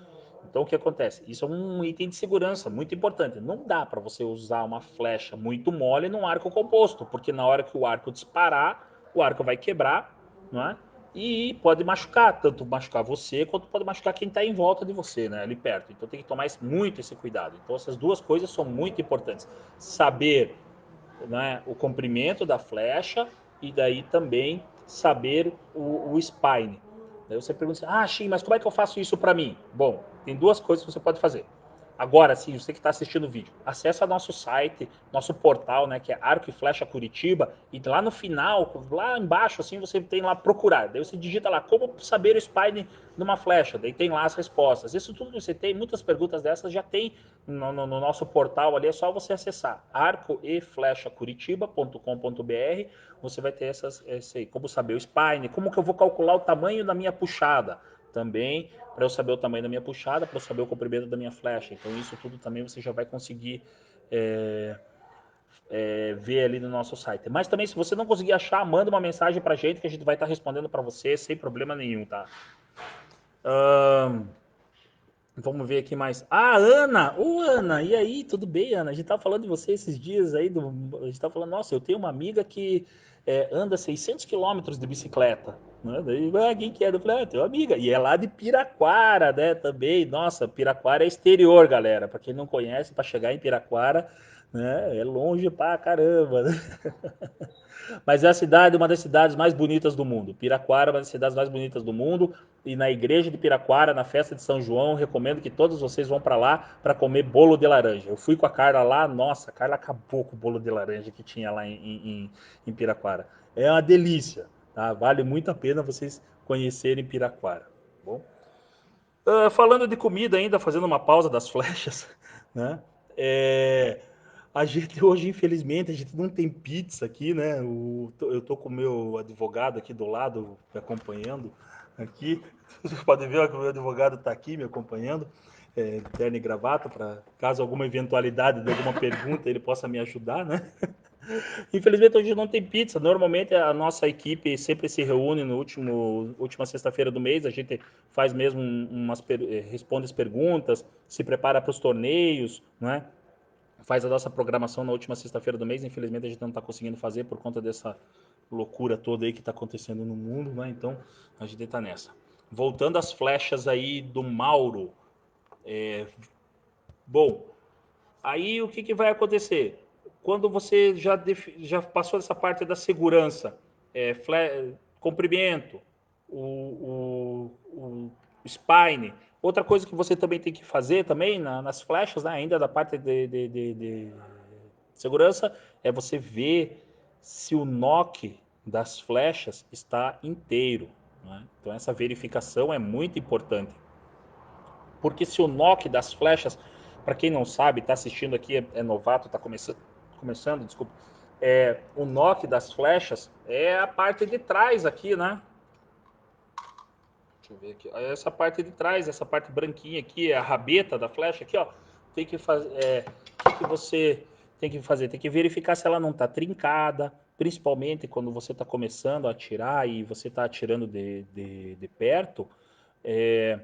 Então o que acontece? Isso é um item de segurança muito importante. Não dá para você usar uma flecha muito mole num arco composto, porque na hora que o arco disparar, o arco vai quebrar, não é? E pode machucar, tanto machucar você, quanto pode machucar quem está em volta de você, né, ali perto. Então tem que tomar muito esse cuidado. Então essas duas coisas são muito importantes. Saber, né, o comprimento da flecha e daí também saber o spine. Daí você pergunta assim, Shin, mas como é que eu faço isso para mim? Bom, tem duas coisas que você pode fazer. Agora sim, você que está assistindo o vídeo, acessa nosso site, nosso portal, né, que é Arco e Flecha Curitiba, e lá no final, lá embaixo, assim, você tem lá procurar. Daí você digita lá, como saber o spine numa flecha, daí tem lá as respostas. Isso tudo que você tem, muitas perguntas dessas já tem no nosso portal ali, é só você acessar arcoeflechacuritiba.com.br, você vai ter como saber o spine, como que eu vou calcular o tamanho da minha puxada, também para eu saber o tamanho da minha puxada, para eu saber o comprimento da minha flecha. Então isso tudo também você já vai conseguir ver ali no nosso site. Mas também se você não conseguir achar, manda uma mensagem para a gente que a gente vai estar respondendo para você sem problema nenhum, tá? Vamos ver aqui mais. Ah, Ana! Ô, Ana! E aí, tudo bem, Ana? A gente tava falando de você esses dias aí. A gente tava falando, nossa, eu tenho uma amiga que anda 600 quilômetros de bicicleta. Né? Daí, quem que é? Eu falei, tenho uma amiga. E é lá de Piraquara, né? Também. Nossa, Piraquara é exterior, galera. Pra quem não conhece, pra chegar em Piraquara, né? É longe pra caramba, né? Mas é a cidade, uma das cidades mais bonitas do mundo. Piraquara é uma das cidades mais bonitas do mundo. E na igreja de Piraquara, na festa de São João, recomendo que todos vocês vão para lá para comer bolo de laranja. Eu fui com a Carla lá, nossa, a Carla acabou com o bolo de laranja que tinha lá em Piraquara. É uma delícia, tá? Vale muito a pena vocês conhecerem Piraquara. Bom, falando de comida ainda, fazendo uma pausa das flechas, né? É, a gente hoje, infelizmente, a gente não tem pizza aqui, né? Eu tô com o meu advogado aqui do lado, me acompanhando aqui. Vocês podem ver que o meu advogado está aqui me acompanhando, terno e gravata, para caso alguma eventualidade de alguma pergunta ele possa me ajudar, né? Infelizmente hoje não tem pizza. Normalmente a nossa equipe sempre se reúne no última sexta-feira do mês. A gente faz mesmo responde as perguntas, se prepara para os torneios, né? Faz a nossa programação na última sexta-feira do mês. Infelizmente a gente não está conseguindo fazer por conta dessa loucura toda aí que está acontecendo no mundo, né? Então a gente está nessa. Voltando às flechas aí do Mauro. Bom, aí o que, que vai acontecer? Quando você já passou essa parte da segurança, comprimento, o spine, outra coisa que você também tem que fazer também nas flechas, né, ainda da parte de segurança, é você ver se o nock das flechas está inteiro. Né? Então essa verificação é muito importante. Porque se o knock das flechas, para quem não sabe, está assistindo aqui, é novato, está começando, desculpa. O knock das flechas é a parte de trás aqui, né? Deixa eu ver aqui. Essa parte de trás, essa parte branquinha aqui, é a rabeta da flecha aqui, ó. Tem que fazer. O que você tem que fazer? Tem que verificar se ela não está trincada, principalmente quando você está começando a atirar e você está atirando de perto. É,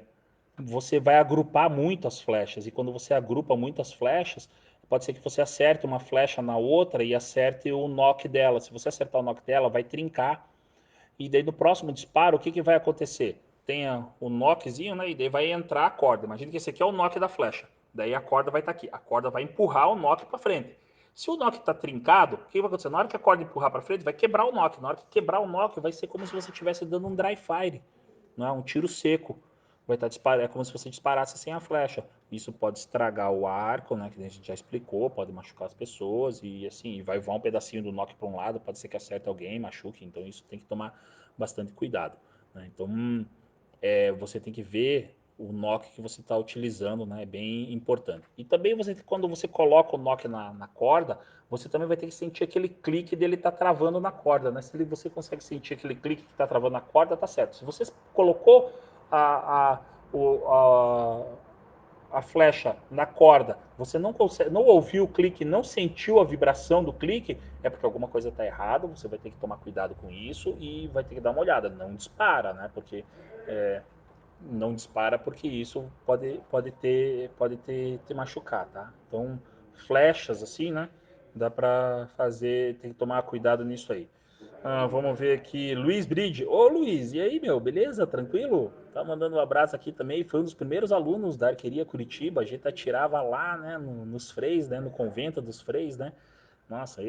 você vai agrupar muito as flechas. E quando você agrupa muitas flechas, pode ser que você acerte uma flecha na outra e acerte o knock dela. Se você acertar o knock dela, vai trincar. E daí no próximo disparo, o que, que vai acontecer? Tem o knockzinho, né? E daí vai entrar a corda. Imagina que esse aqui é o knock da flecha. Daí a corda vai estar aqui. A corda vai empurrar o knock para frente. Se o knock está trincado, o que vai acontecer? Na hora que a corda empurrar para frente, vai quebrar o knock. Na hora que quebrar o knock, vai ser como se você estivesse dando um dry fire, não é? Um tiro seco. Vai estar disparando, é como se você disparasse sem a flecha. Isso pode estragar o arco, né? Que a gente já explicou, pode machucar as pessoas e assim, vai voar um pedacinho do knock para um lado, pode ser que acerte alguém, machuque. Então isso tem que tomar bastante cuidado. Né? Então você tem que ver o knock que você está utilizando, né? É bem importante. E também quando você coloca o knock na corda, você também vai ter que sentir aquele clique dele estar travando na corda, né? Se você consegue sentir aquele clique que está travando na corda, tá certo. Se você colocou a, a, a flecha na corda, você não consegue, não ouviu o clique, não sentiu a vibração do clique, é porque alguma coisa está errada, você vai ter que tomar cuidado com isso e vai ter que dar uma olhada. Não dispara, né? Porque não dispara porque isso pode te machucar, tá? Então, flechas assim, né? Dá para fazer, tem que tomar cuidado nisso aí. Vamos ver aqui, Luiz Bride. Ô Luiz, e aí, meu, beleza? Tranquilo? Tá mandando um abraço aqui também. Foi um dos primeiros alunos da Arqueria Curitiba. A gente atirava lá, né, nos freios, né, no convento dos freios, né? Nossa,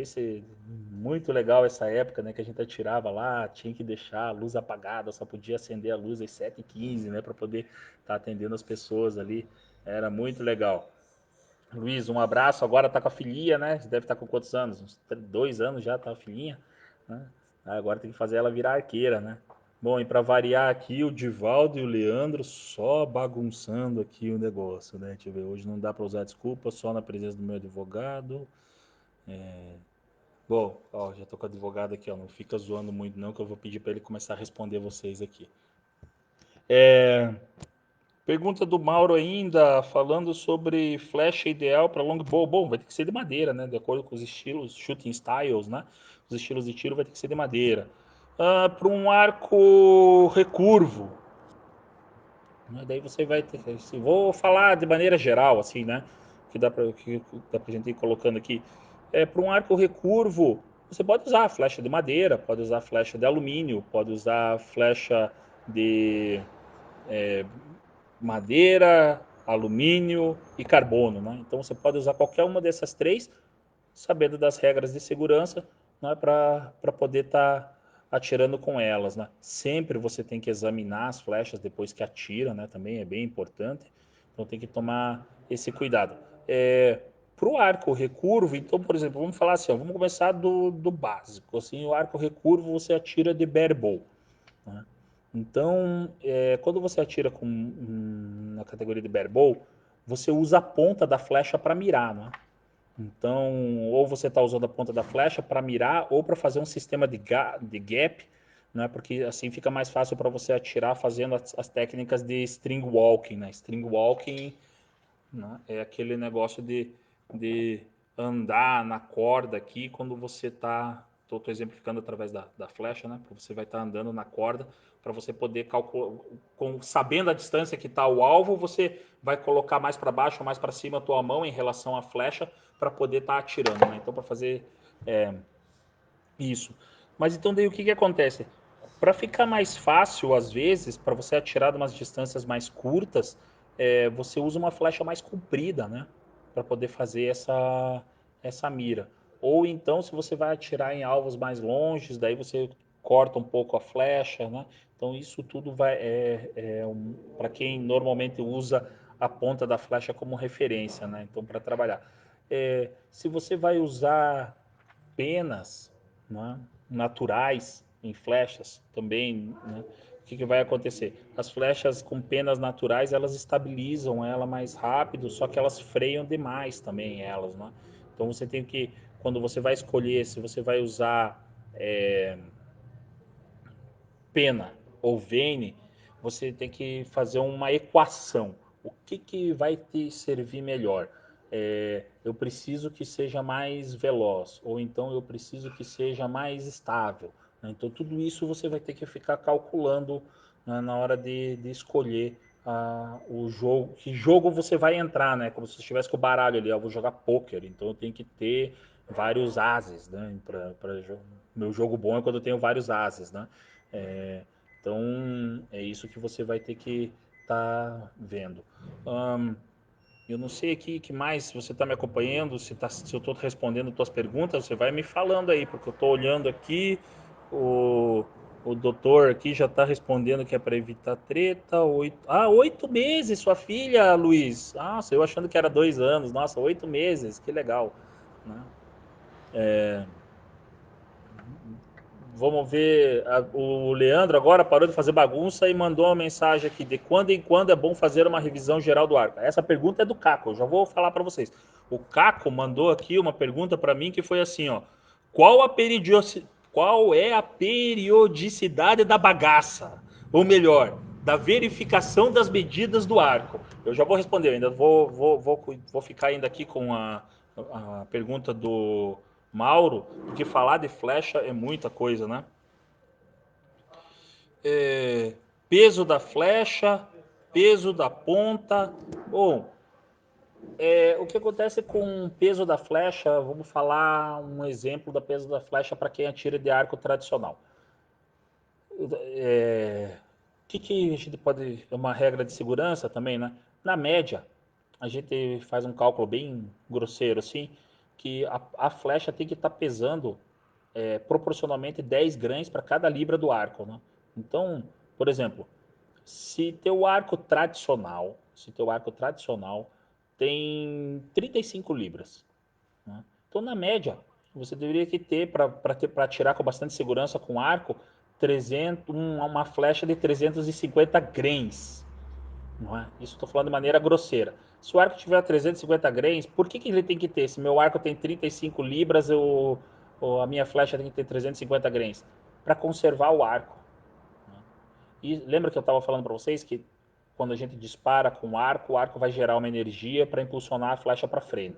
muito legal essa época, né, que a gente atirava lá, tinha que deixar a luz apagada, só podia acender a luz às 7h15, né, para poder estar atendendo as pessoas ali. Era muito legal. Luiz, um abraço. Agora tá com a filhinha, né? Você deve estar com quantos anos? Uns 2 anos já tá a filhinha, né? Agora tem que fazer ela virar arqueira, né? Bom, e para variar aqui, o Divaldo e o Leandro só bagunçando aqui o negócio, né? Deixa eu ver, hoje não dá para usar desculpa, só na presença do meu advogado. Bom, ó, já tô com o advogado aqui, ó, não fica zoando muito não, que eu vou pedir para ele começar a responder vocês aqui. Pergunta do Mauro ainda, falando sobre flecha ideal para longbow. Bom, vai ter que ser de madeira, né? De acordo com os estilos, shooting styles, né? Os estilos de tiro vai ter que ser de madeira. Para um arco recurvo, Daí você vai ter, assim, vou falar de maneira geral, assim, né? Que dá pra gente ir colocando aqui. Para um arco recurvo, você pode usar flecha de madeira, pode usar flecha de alumínio, pode usar flecha de madeira, alumínio e carbono, né? Então você pode usar qualquer uma dessas três, sabendo das regras de segurança, né, para poder estar atirando com elas, né? Sempre você tem que examinar as flechas depois que atira, né? Também é bem importante. Então tem que tomar esse cuidado. Para o arco recurvo, então, por exemplo, vamos falar assim, ó, vamos começar do básico. Assim, o arco recurvo você atira de barebow, né? Então, quando você atira na categoria de barebow, você usa a ponta da flecha para mirar, né? Então, ou você está usando a ponta da flecha para mirar ou para fazer um sistema de gap, né? Porque assim fica mais fácil para você atirar fazendo as técnicas de string walking, né? String walking, né, é aquele negócio de andar na corda aqui quando você está. Estou exemplificando através da flecha, né? Você vai estar andando na corda para você poder calcular, sabendo a distância que está o alvo, você vai colocar mais para baixo ou mais para cima a tua mão em relação à flecha para poder estar atirando, né? Então, para fazer isso. Mas então daí o que acontece? Para ficar mais fácil, às vezes, para você atirar de umas distâncias mais curtas, você usa uma flecha mais comprida, né? Para poder fazer essa mira. Ou então, se você vai atirar em alvos mais longes, daí você corta um pouco a flecha, né? Então isso tudo para quem normalmente usa a ponta da flecha como referência, né? Então para trabalhar. Se você vai usar penas, né, naturais em flechas também, né, o que vai acontecer? As flechas com penas naturais, elas estabilizam ela mais rápido, só que elas freiam demais também elas, né? Então você tem que, quando você vai escolher se você vai usar pena ou vane, você tem que fazer uma equação. O que vai te servir melhor? Eu preciso que seja mais veloz, ou então eu preciso que seja mais estável, né? Então, tudo isso você vai ter que ficar calculando, né, na hora de escolher o jogo, que jogo você vai entrar, né? Como se você estivesse com o baralho ali, eu vou jogar poker, então eu tenho que ter vários ases, né? Meu jogo bom é quando eu tenho vários ases, né? É, então, é isso que você vai ter que estar vendo. Eu não sei aqui que mais, se você está me acompanhando, se eu estou respondendo tuas perguntas, você vai me falando aí, porque eu estou olhando aqui, o, o doutor aqui já está respondendo que é para evitar treta. 8 meses, sua filha, Luiz. Nossa, eu achando que era 2 anos. Nossa, 8 meses, que legal, né? Vamos ver. O Leandro agora parou de fazer bagunça e mandou uma mensagem aqui: de quando em quando é bom fazer uma revisão geral do arco? Essa pergunta é do Caco, eu já vou falar para vocês. O Caco mandou aqui uma pergunta para mim que foi assim: ó, qual é a periodicidade da bagaça? Ou melhor, da verificação das medidas do arco? Eu já vou responder, ainda vou ficar ainda aqui com a pergunta do Mauro, porque falar de flecha é muita coisa, né? Peso da flecha, peso da ponta. Bom, o que acontece com o peso da flecha? Vamos falar um exemplo do peso da flecha para quem atira de arco tradicional. O que a gente pode. É uma regra de segurança também, né? Na média, a gente faz um cálculo bem grosseiro assim, que a flecha tem que estar pesando proporcionalmente 10 gramas para cada libra do arco, né? Então, por exemplo, se teu arco tradicional tem 35 libras, né? Então, na média, você deveria ter para atirar com bastante segurança com arco 300, uma flecha de 350 grains, não é? Isso estou falando de maneira grosseira. Se o arco tiver 350 grains, por que ele tem que ter? Se meu arco tem 35 libras, a minha flecha tem que ter 350 grains? Para conservar o arco. E lembra que eu estava falando para vocês que quando a gente dispara com o arco vai gerar uma energia para impulsionar a flecha para frente.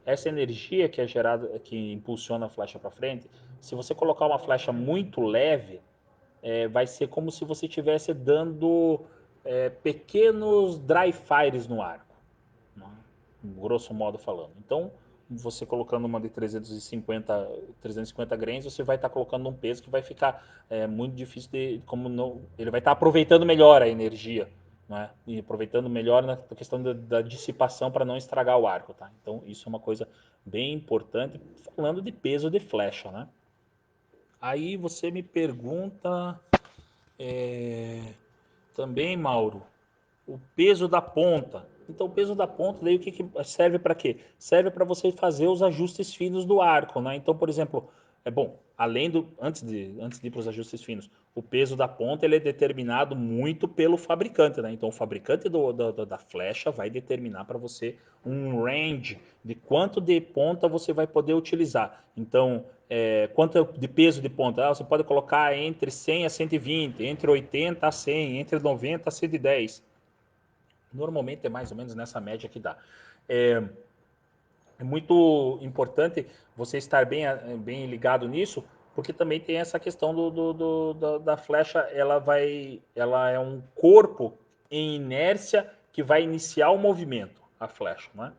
Essa energia que é gerada, que impulsiona a flecha para frente, se você colocar uma flecha muito leve, vai ser como se você estivesse dando pequenos dry fires no arco, né? Grosso modo falando. Então, você colocando uma de 350 grains, você vai estar colocando um peso que vai ficar muito difícil de, como não, ele vai estar aproveitando melhor a energia, né? E aproveitando melhor na questão da dissipação para não estragar o arco, tá? Então, isso é uma coisa bem importante, falando de peso de flecha, né? Aí você me pergunta também, Mauro, o peso da ponta. Então, o peso da ponta, daí o que serve para quê? Serve para você fazer os ajustes finos do arco, né? Então, por exemplo, além do, antes de ir para os ajustes finos, o peso da ponta ele é determinado muito pelo fabricante, né? Então, o fabricante da flecha vai determinar para você um range de quanto de ponta você vai poder utilizar. Então, quanto de peso de ponta? Você pode colocar entre 100 a 120, entre 80 a 100, entre 90 a 110. Normalmente é mais ou menos nessa média que dá. É muito importante você estar bem ligado nisso, porque também tem essa questão da flecha, ela é um corpo em inércia que vai iniciar o movimento, a flecha, né?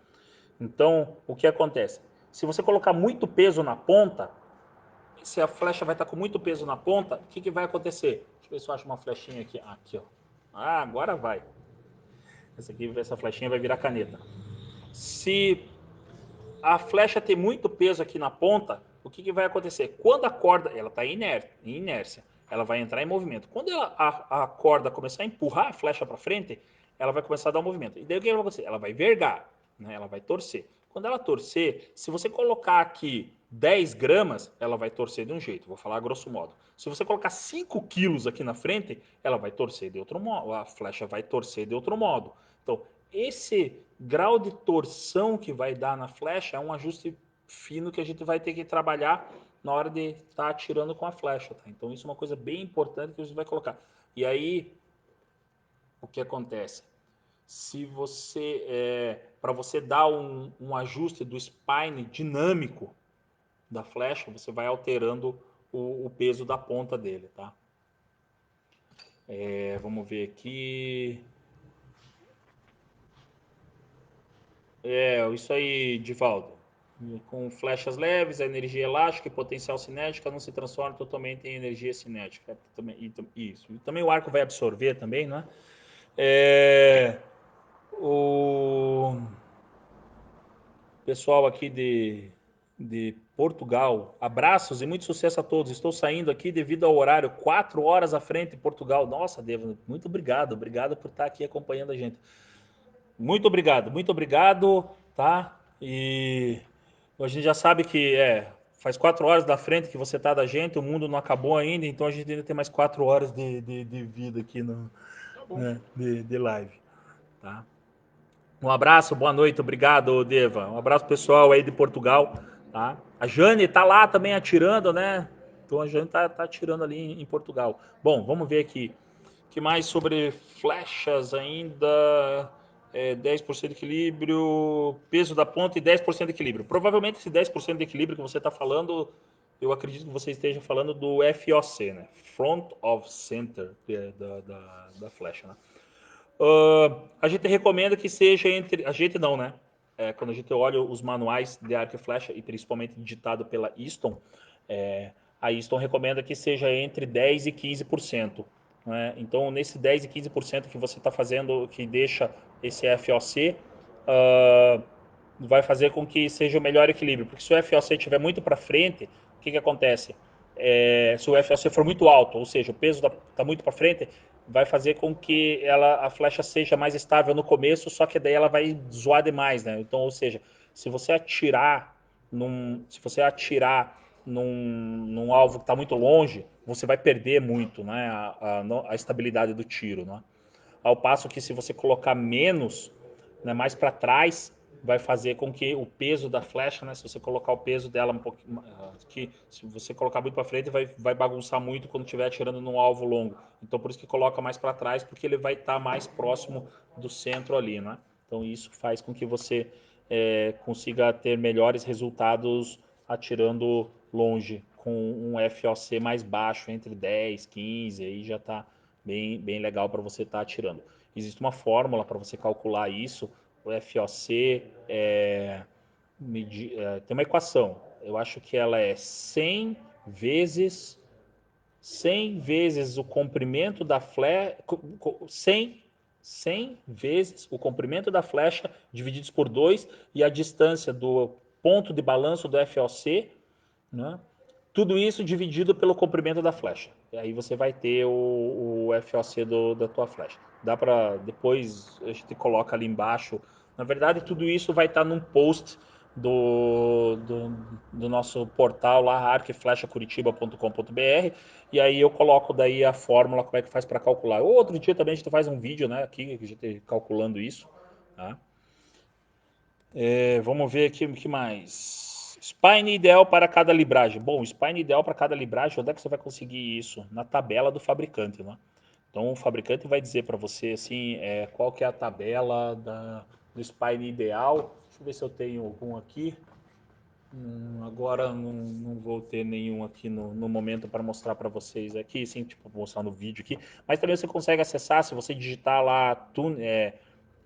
Então, o que acontece? Se você colocar muito peso na ponta, se a flecha vai estar com muito peso na ponta, o que vai acontecer? Deixa eu ver se eu acho uma flechinha aqui. Aqui, ó. Ah, agora vai. Essa flechinha vai virar caneta. Se a flecha tem muito peso aqui na ponta, o que vai acontecer? Quando a corda, ela está em inércia, ela vai entrar em movimento. Quando a corda começar a empurrar a flecha para frente, ela vai começar a dar um movimento. E daí o que vai acontecer? Ela vai vergar, né? Ela vai torcer. Quando ela torcer, se você colocar aqui 10 gramas, ela vai torcer de um jeito, vou falar grosso modo. Se você colocar 5 quilos aqui na frente, ela vai torcer de outro modo, a flecha vai torcer de outro modo. Então, esse grau de torção que vai dar na flecha é um ajuste fino que a gente vai ter que trabalhar na hora de estar atirando com a flecha, tá? Então isso é uma coisa bem importante que a gente vai colocar. E aí, o que acontece? Se você, para você dar um ajuste do spine dinâmico da flecha, você vai alterando o peso da ponta dele, tá? Vamos ver aqui. Isso aí, Divaldo. Com flechas leves, a energia elástica e potencial cinética não se transforma totalmente em energia cinética. Isso. E também o arco vai absorver também, né? O pessoal aqui de Portugal, abraços e muito sucesso a todos. Estou saindo aqui devido ao horário, 4 horas à frente em Portugal. Nossa, Devo, muito obrigado. Obrigado por estar aqui acompanhando a gente. Muito obrigado, tá? E a gente já sabe que faz 4 horas da frente que você tá da gente, o mundo não acabou ainda, então a gente ainda tem mais 4 horas de vida aqui no, né, de live, tá? Um abraço, boa noite, obrigado, Deva. Um abraço pessoal aí de Portugal, tá? A Jane tá lá também atirando, né? Então a Jane tá atirando ali em Portugal. Bom, vamos ver aqui. O que mais sobre flechas ainda? 10% de equilíbrio, peso da ponta e 10% de equilíbrio. Provavelmente esse 10% de equilíbrio que você está falando, eu acredito que você esteja falando do FOC, né? Front of Center da flecha, né? A gente recomenda que seja entre... A gente não, né? Quando a gente olha os manuais de arco e flecha, e principalmente ditado pela Easton, a Easton recomenda que seja entre 10% e 15%. Né? Então, nesse 10% e 15% que você está fazendo, que deixa esse FOC, vai fazer com que seja o melhor equilíbrio. Porque se o FOC estiver muito para frente, o que acontece? Se o FOC for muito alto, ou seja, o peso está muito para frente, vai fazer com que a flecha seja mais estável no começo, só que daí ela vai zoar demais, né? Então, ou seja, se você atirar num alvo que está muito longe, você vai perder muito, né, a estabilidade do tiro, né? Ao passo que se você colocar menos, né, mais para trás, vai fazer com que o peso da flecha, né, se você colocar o peso dela um pouquinho, que se você colocar muito para frente, vai bagunçar muito quando estiver atirando num alvo longo. Então por isso que coloca mais para trás, porque ele vai estar mais próximo do centro ali, né? Então isso faz com que você consiga ter melhores resultados atirando longe com um FOC mais baixo, entre 10, 15, aí já está bem legal para você estar atirando. Existe uma fórmula para você calcular isso, o FOC tem uma equação, eu acho que ela é 100 vezes o comprimento da flecha, 100 vezes o comprimento da flecha divididos por 2 e a distância do ponto de balanço do FOC, né? Tudo isso dividido pelo comprimento da flecha. E aí você vai ter o FOC da tua flecha. Dá para depois a gente coloca ali embaixo. Na verdade, tudo isso vai estar num post do nosso portal lá, arcflechacuritiba.com.br, e aí eu coloco daí a fórmula, como é que faz para calcular. Outro dia também a gente faz um vídeo, né, aqui, a gente calculando isso, tá? Vamos ver aqui o que mais. Spine ideal para cada libragem. Bom, spine ideal para cada libragem, onde é que você vai conseguir isso? Na tabela do fabricante, né? Então o fabricante vai dizer para você assim, qual que é a tabela do spine ideal. Deixa eu ver se eu tenho algum aqui. Agora não vou ter nenhum aqui no momento para mostrar para vocês aqui, sim, tipo, mostrar no vídeo aqui. Mas também você consegue acessar, se você digitar lá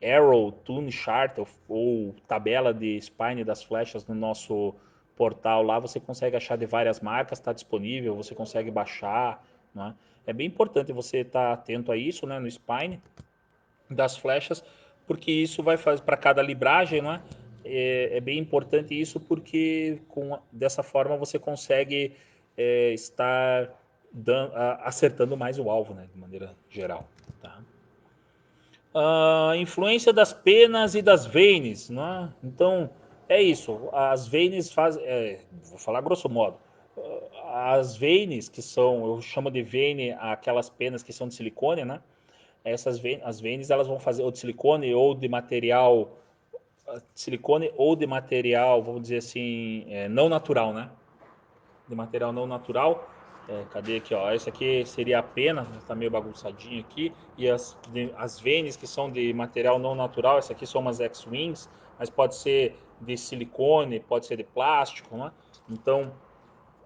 Arrow, Tune Chart ou tabela de spine das flechas no nosso portal lá, você consegue achar de várias marcas, está disponível, você consegue baixar, né? É bem importante você estar atento a isso, né, no spine das flechas, porque isso vai fazer para cada libragem, né? É bem importante isso porque dessa forma você consegue estar acertando mais o alvo, né? De maneira geral. Tá? A influência das penas e das veines, né? Então é isso. As veines fazem, vou falar grosso modo, as veines que são, eu chamo de veine aquelas penas que são de silicone, né? As veines elas vão fazer ou de silicone ou de material, vamos dizer assim, não natural, né? De material não natural. Cadê aqui, ó? Esse aqui seria a pena, está meio bagunçadinho aqui. E as veines que são de material não natural, essa aqui são umas X-Wings, mas pode ser de silicone, pode ser de plástico, né? Então,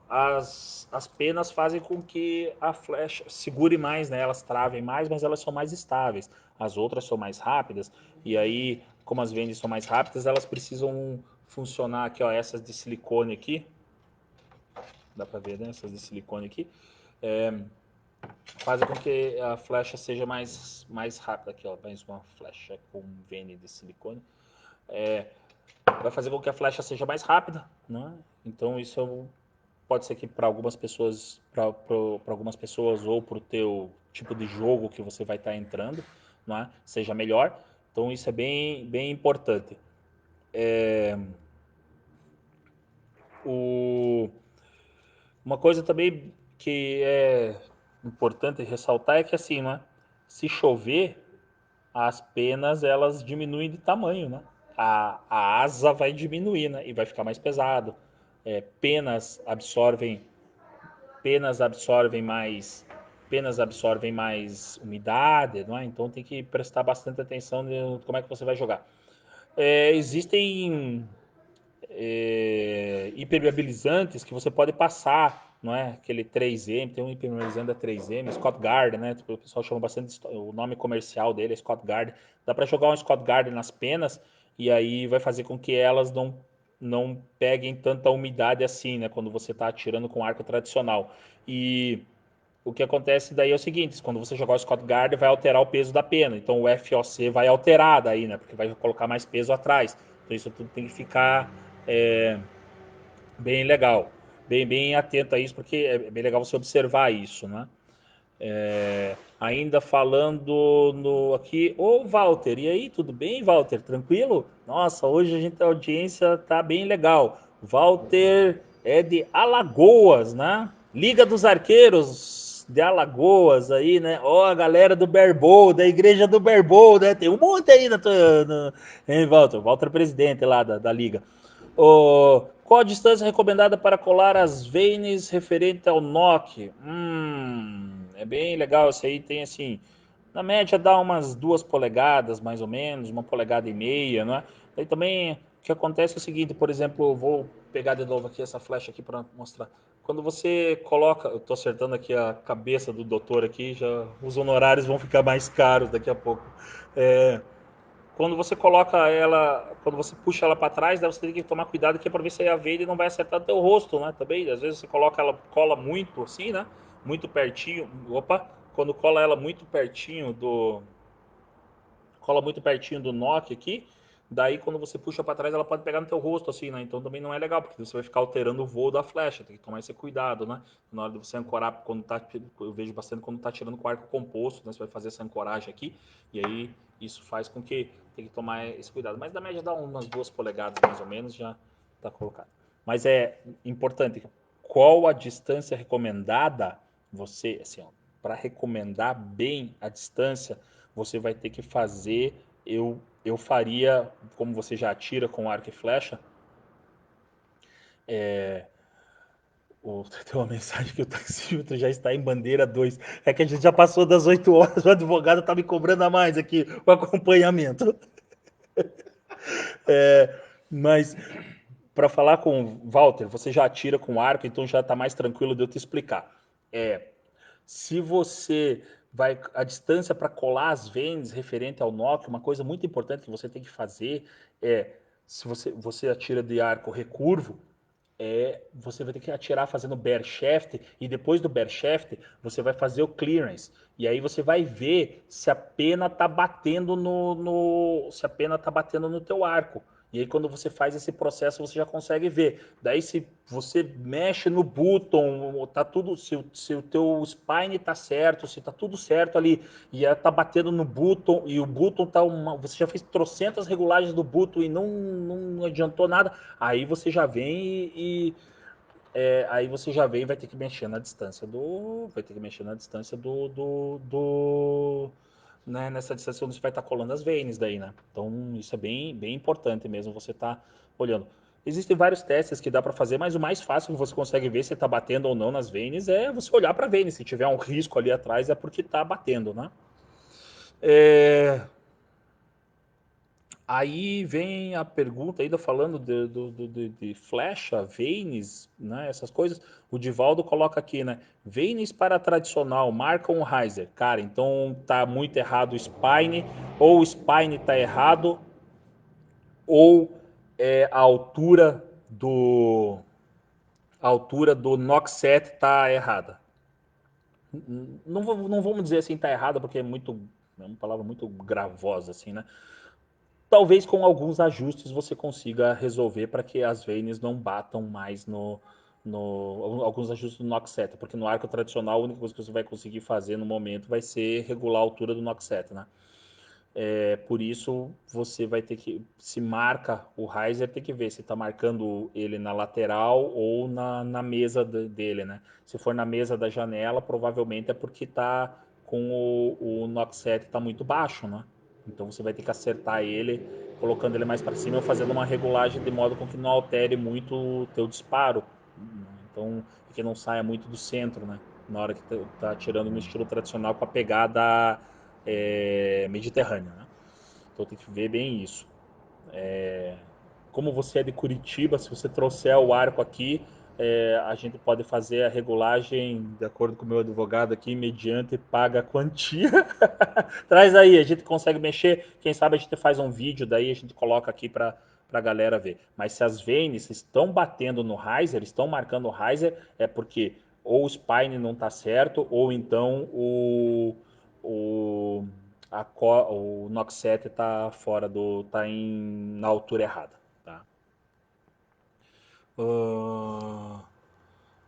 as penas fazem com que a flecha segure mais, né? Elas travem mais, mas elas são mais estáveis. As outras são mais rápidas, e aí, como as vendas são mais rápidas, elas precisam funcionar aqui, ó, essas de silicone aqui. Dá para ver, né? Essas de silicone aqui. Fazem com que a flecha seja mais rápida aqui, ó. Mais uma flecha com vene de silicone. Vai fazer com que a flecha seja mais rápida, né? Então isso pode ser que para algumas pessoas, para algumas pessoas ou para o teu tipo de jogo que você vai estar entrando, né, seja melhor. Então isso é bem importante. O, uma coisa também que é importante ressaltar é que assim, né, se chover, as penas elas diminuem de tamanho, né? A asa vai diminuir, né? E vai ficar mais pesado. Penas absorvem penas absorvem mais penas absorvem mais umidade, não é? Então tem que prestar bastante atenção em como é que você vai jogar. Existem impermeabilizantes que você pode passar, não é? Aquele 3M, tem um impermeabilizante da 3M, Scott Guard, né? Tipo, o pessoal chama bastante, o nome comercial dele é Scott Guard. Dá para jogar um Scott Guard nas penas e aí vai fazer com que elas não peguem tanta umidade assim, né? Quando você está atirando com arco tradicional. E o que acontece daí é o seguinte, quando você jogar o Scott Guard, vai alterar o peso da pena. Então o FOC vai alterar daí, né? Porque vai colocar mais peso atrás. Então isso tudo tem que ficar é, bem legal. Bem atento a isso, porque é bem legal você observar isso, né? Ainda falando aqui, ô Walter, e aí, tudo bem, Walter? Tranquilo? Nossa, hoje a audiência tá bem legal. Walter é de Alagoas, né? Liga dos Arqueiros de Alagoas aí, né? Ó, a galera do Berbol, da igreja do Berbol, né? Tem um monte aí hein, Walter? Walter é presidente lá da liga. Qual a distância recomendada para colar as veines referente ao NOC? É bem legal isso aí. Tem assim, na média dá umas 2 polegadas mais ou menos, 1,5 polegadas, né? Aí também O que acontece é o seguinte, por exemplo, eu vou pegar de novo aqui essa flecha aqui para mostrar. Quando você coloca, eu estou acertando aqui a cabeça do doutor aqui, já os honorários vão ficar mais caros daqui a pouco. É, quando você coloca ela, quando você puxa ela para trás, daí você tem que tomar cuidado que é para ver se a veia não vai acertar o teu rosto, né? Também, às vezes você coloca ela, cola muito assim, né? Muito pertinho. Opa, quando cola ela muito pertinho do Nokia aqui, daí quando você puxa para trás ela pode pegar no teu rosto assim, né? Então também não é legal, porque você vai ficar alterando o voo da flecha, tem que tomar esse cuidado, né? Na hora de você ancorar, quando tá, eu vejo bastante quando tá tirando com arco composto, né? Você vai fazer essa ancoragem aqui, e aí isso faz com que tem que tomar esse cuidado. Mas da média dá umas 2 polegadas mais ou menos, já tá colocado. Mas é importante, qual a distância recomendada, você, assim, para recomendar bem a distância, você vai ter que fazer. Eu faria, como você já atira com arco e flecha, tem uma mensagem que o taxímetro já está em bandeira 2. É que a gente já passou das 8 horas, o advogado está me cobrando a mais aqui, o acompanhamento. Mas, para falar com o Walter, você já atira com arco, então já está mais tranquilo de eu te explicar. Se você vai. A distância para colar as veins referente ao Nokia, uma coisa muito importante que você tem que fazer é. Se você atira de arco recurvo, você vai ter que atirar fazendo bear shaft e depois do bear shaft você vai fazer o clearance e aí você vai ver se a pena tá batendo se a pena tá batendo no teu arco. E aí quando você faz esse processo você já consegue ver. Daí se você mexe no button, tá tudo, se o teu spine tá certo, se tá tudo certo ali e ela tá batendo no button e o button tá você já fez trocentas regulagens do button e não adiantou nada, aí você já vem aí você já vem e vai ter que mexer na distância né, nessa distância onde você vai estar colando as veins daí, né? Então isso é bem importante mesmo você tá olhando. Existem vários testes que dá para fazer, mas o mais fácil que você consegue ver se está batendo ou não nas veins é você olhar para a vein. Se tiver um risco ali atrás é porque está batendo, né? É, Aí vem a pergunta, ainda falando de flecha, veins, né, essas coisas. O Divaldo coloca aqui, né? Veins para tradicional, marca um riser. Cara, então tá muito errado o spine, ou o spine tá errado, ou a altura do knockset tá errada. Não vamos dizer assim tá errada, porque é uma palavra muito gravosa, assim, né? Talvez com alguns ajustes você consiga resolver para que as veins não batam mais alguns ajustes no knock set, porque no arco tradicional a única coisa que você vai conseguir fazer no momento vai ser regular a altura do knock set, né? Por isso você vai ter que, se marca o riser, tem que ver se está marcando ele na lateral ou na mesa dele, né? Se for na mesa da janela, provavelmente é porque está com o knock set está muito baixo, né? Então você vai ter que acertar ele, colocando ele mais para cima ou fazendo uma regulagem de modo com que não altere muito o teu disparo. Então, que não saia muito do centro, né? Na hora que tá atirando no estilo tradicional com a pegada mediterrânea, né? Então tem que ver bem isso. Como você é de Curitiba, se você trouxer o arco aqui, a gente pode fazer a regulagem, de acordo com o meu advogado aqui, mediante paga a quantia. Traz aí, a gente consegue mexer. Quem sabe a gente faz um vídeo, daí a gente coloca aqui para a galera ver. Mas se as veins estão batendo no riser, estão marcando o riser, é porque ou o spine não está certo, ou então o, o Noxet está fora tá na altura errada. Tá?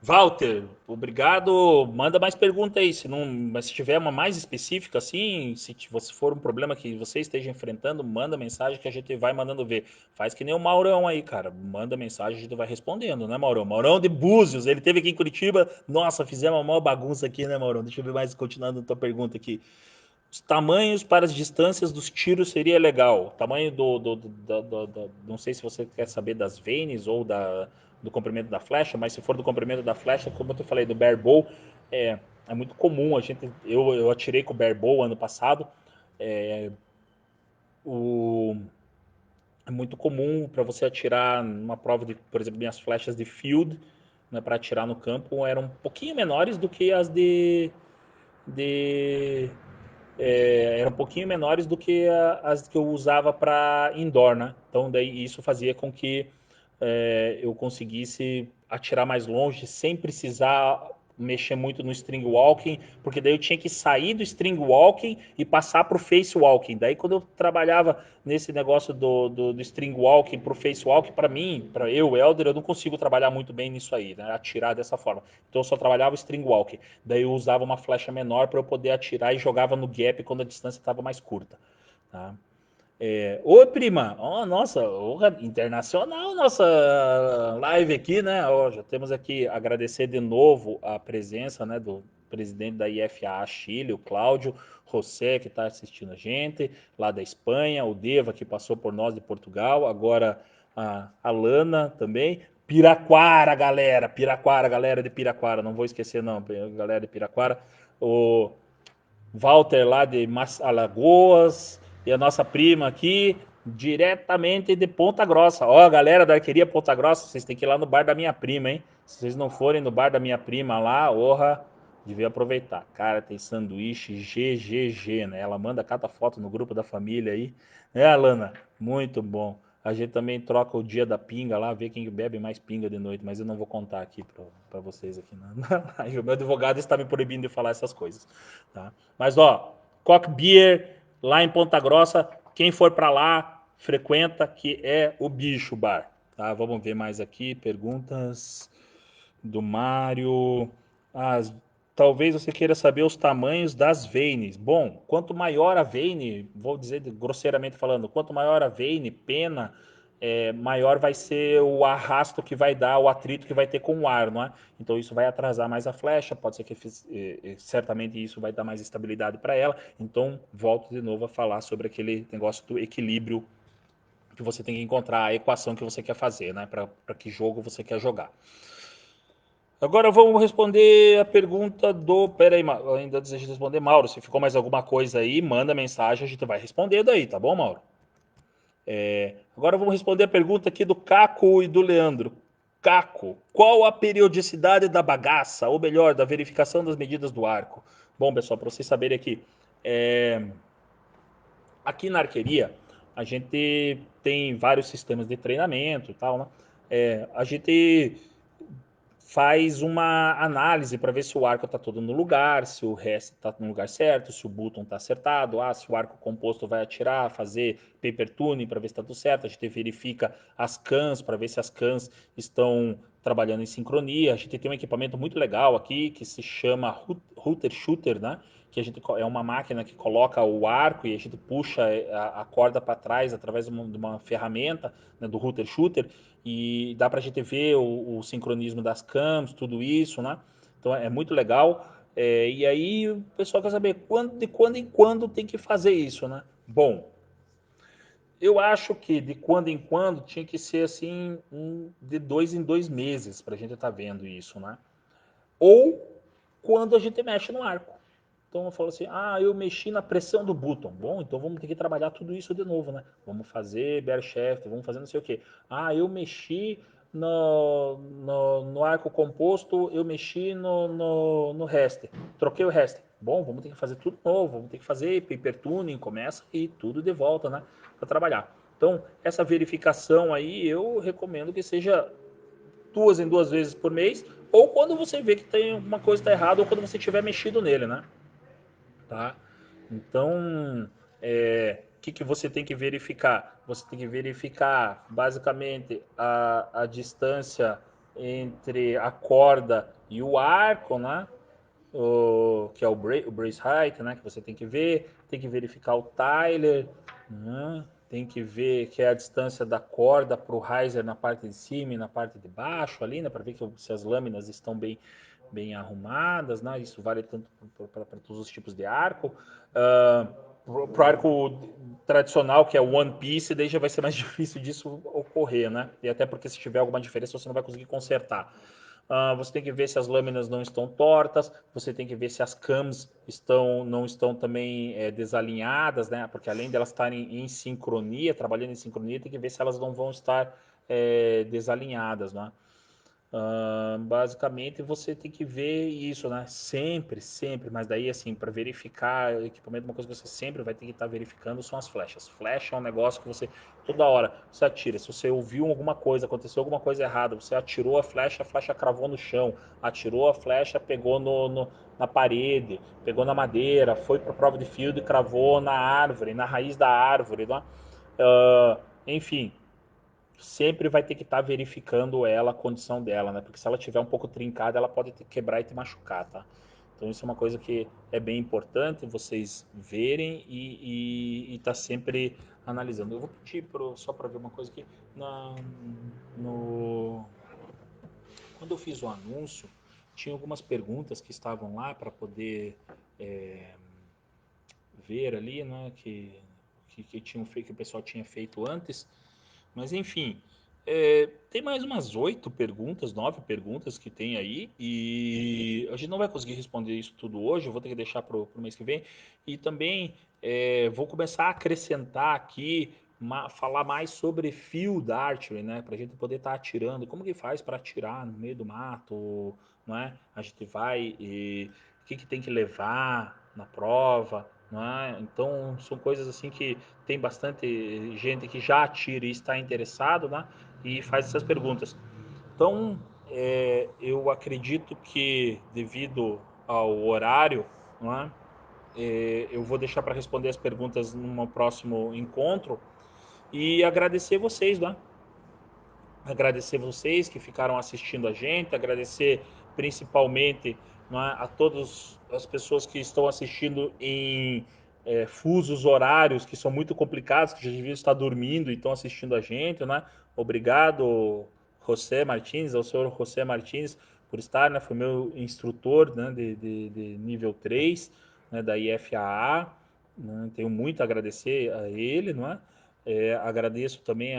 Walter, obrigado. Manda mais pergunta aí. Mas se tiver uma mais específica, assim, se você for um problema que você esteja enfrentando, manda mensagem que a gente vai mandando ver. Faz que nem o Maurão aí, cara. Manda mensagem, a gente vai respondendo, né, Maurão? Maurão de Búzios, ele teve aqui em Curitiba. Nossa, fizemos uma maior bagunça aqui, né, Maurão? Deixa eu ver mais, continuando a tua pergunta aqui. Os tamanhos para as distâncias dos tiros seria legal. O tamanho não sei se você quer saber das veins ou do comprimento da flecha, mas se for do comprimento da flecha, como eu te falei, do bare bow, é muito comum. Eu atirei com o bare bow ano passado. É, o, é muito comum para você atirar numa prova de, por exemplo, minhas flechas de field, né, para atirar no campo eram um pouquinho menores do que as de eram um pouquinho menores do que as que eu usava para indoor, né? Então daí isso fazia com que eu conseguisse atirar mais longe sem precisar mexer muito no string walking, porque daí eu tinha que sair do string walking e passar para o face walking. Daí quando eu trabalhava nesse negócio do string walking para o face walking, para mim, para eu, Elder, eu não consigo trabalhar muito bem nisso aí, né? Atirar dessa forma. Então eu só trabalhava o string walking. Daí eu usava uma flecha menor para eu poder atirar e jogava no gap quando a distância estava mais curta. Tá? Oi, prima. Oh, nossa, internacional nossa live aqui, né? Já temos aqui agradecer de novo a presença, né, do presidente da IFA Chile, o Cláudio José, que está assistindo a gente, lá da Espanha, o Deva, que passou por nós de Portugal, agora a Lana também. Piraquara, galera de Piraquara, não vou esquecer não, galera de Piraquara. O Walter lá de Alagoas e a nossa prima aqui, diretamente de Ponta Grossa. Ó, galera da Arqueria Ponta Grossa, vocês têm que ir lá no bar da minha prima, hein? Se vocês não forem no bar da minha prima lá, orra, devia aproveitar. Cara, tem sanduíche GGG, né? Ela manda cada foto no grupo da família aí. É, Alana? Muito bom. A gente também troca o dia da pinga lá, vê quem bebe mais pinga de noite, mas eu não vou contar aqui para vocês aqui. O meu advogado está me proibindo de falar essas coisas, tá? Mas ó, Cock Beer lá em Ponta Grossa, quem for para lá frequenta, que é o bicho bar, tá? Vamos ver mais aqui perguntas do Mário. Talvez você queira saber os tamanhos das veines. Bom, quanto maior a veine, vou dizer grosseiramente falando, quanto maior a veine, pena, maior vai ser o arrasto que vai dar, o atrito que vai ter com o ar, não é? Então isso vai atrasar mais a flecha, pode ser que certamente isso vai dar mais estabilidade para ela. Então volto de novo a falar sobre aquele negócio do equilíbrio que você tem que encontrar, a equação que você quer fazer, né? Para que jogo você quer jogar. Agora vamos responder a pergunta do. Pera aí, ainda desejo responder, Mauro. Se ficou mais alguma coisa aí, manda mensagem, a gente vai responder daí, tá bom, Mauro? Agora vamos responder a pergunta aqui do Caco e do Leandro. Caco, qual a periodicidade da bagaça, ou melhor, da verificação das medidas do arco? Bom, pessoal, para vocês saberem aqui, aqui na arqueria, a gente tem vários sistemas de treinamento e tal, né? A gente faz uma análise para ver se o arco está todo no lugar, se o resto está no lugar certo, se o button está acertado, se o arco composto vai atirar, fazer paper tuning para ver se está tudo certo. A gente verifica as cans para ver se as cans estão trabalhando em sincronia. A gente tem um equipamento muito legal aqui que se chama Router Shooter, né? Que a gente é uma máquina que coloca o arco e a gente puxa a corda para trás através de uma ferramenta, né, do Router Shooter, e dá para a gente ver o sincronismo das cams, tudo isso, né? Então é muito legal. E aí o pessoal quer saber de quando em quando tem que fazer isso, né? Bom, eu acho que de quando em quando tinha que ser assim, de 2 em 2 meses para a gente estar vendo isso, né? Ou quando a gente mexe no arco. Então eu falo assim, eu mexi na pressão do button. Bom, então vamos ter que trabalhar tudo isso de novo, né? Vamos fazer bear shaft, vamos fazer não sei o quê. Eu mexi no arco composto, eu mexi no rest. Troquei o rest. Bom, vamos ter que fazer tudo novo, vamos ter que fazer paper tuning, começa e tudo de volta, né? Para trabalhar. Então, essa verificação aí eu recomendo que seja 2 em 2 vezes por mês, ou quando você vê que tem alguma coisa está errada, ou quando você tiver mexido nele, né? Tá? Então, o que você tem que verificar? Você tem que verificar basicamente a distância entre a corda e o arco, né? Que é o brace height, né? Que você tem que ver, tem que verificar o Tyler, né? Tem que ver que é a distância da corda para o riser na parte de cima e na parte de baixo ali, né? Para ver se as lâminas estão bem arrumadas, né? Isso vale tanto para todos os tipos de arco. Para o arco tradicional, que é o One Piece, daí já vai ser mais difícil disso ocorrer, né? E até porque se tiver alguma diferença você não vai conseguir consertar. Você tem que ver se as lâminas não estão tortas, você tem que ver se as cams não estão também desalinhadas, né? Porque além de elas estarem em sincronia, trabalhando em sincronia, tem que ver se elas não vão estar desalinhadas, né? Basicamente você tem que ver isso, né? Sempre, sempre, mas daí assim, para verificar o equipamento, uma coisa que você sempre vai ter que estar verificando são as flechas. Flecha é um negócio que você, toda hora, você atira. Se você ouviu alguma coisa, aconteceu alguma coisa errada, você atirou a flecha cravou no chão, atirou a flecha, pegou na parede, pegou na madeira, foi para a prova de field e cravou na árvore, na raiz da árvore, né? Enfim, sempre vai ter que estar verificando ela, a condição dela, né? Porque se ela tiver um pouco trincada, ela pode quebrar e te machucar, tá? Então isso é uma coisa que é bem importante vocês verem e tá sempre analisando. Eu vou pedir só para ver uma coisa aqui. No, quando eu fiz o anúncio, tinha algumas perguntas que estavam lá para poder é, ver ali, né? Que o pessoal tinha feito antes. Mas enfim, tem mais umas 8 perguntas, 9 perguntas que tem aí, e a gente não vai conseguir responder isso tudo hoje, eu vou ter que deixar para o mês que vem. E também vou começar a acrescentar aqui, falar mais sobre field archery, né? Para a gente poder estar atirando. Como que faz para atirar no meio do mato, não é? A gente vai e o que tem que levar na prova, não é? Então são coisas assim que tem bastante gente que já atira e está interessado, né? E faz essas perguntas. Então, eu acredito que devido ao horário, não é? Eu vou deixar para responder as perguntas num próximo encontro e agradecer vocês, né? Agradecer vocês que ficaram assistindo a gente, agradecer principalmente, não é, a todas as pessoas que estão assistindo em fusos horários que são muito complicados, que já deviam estar dormindo e estão assistindo a gente, né? Obrigado, José Martins, ao senhor José Martins, por estar, né? Foi meu instrutor, né, de nível 3, né, da IFAA, né? Tenho muito a agradecer a ele, não é? Agradeço também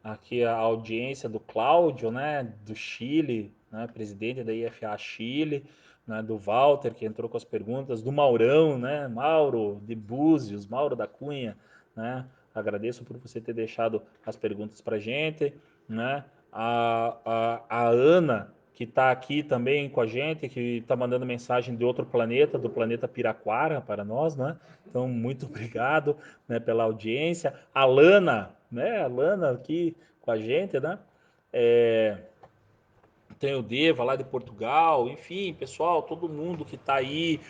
aqui a audiência do Cláudio, né, do Chile, né, presidente da IFA Chile, né, do Walter, que entrou com as perguntas, do Maurão, né, Mauro de Búzios, Mauro da Cunha, né, agradeço por você ter deixado as perguntas para a gente, né, a Ana, que está aqui também com a gente, que está mandando mensagem de outro planeta, do planeta Piraquara, para nós, né? Então, muito obrigado, né, pela audiência. A Lana, né? A Lana aqui com a gente, né? Tem o Deva lá de Portugal, enfim, pessoal, todo mundo que está aí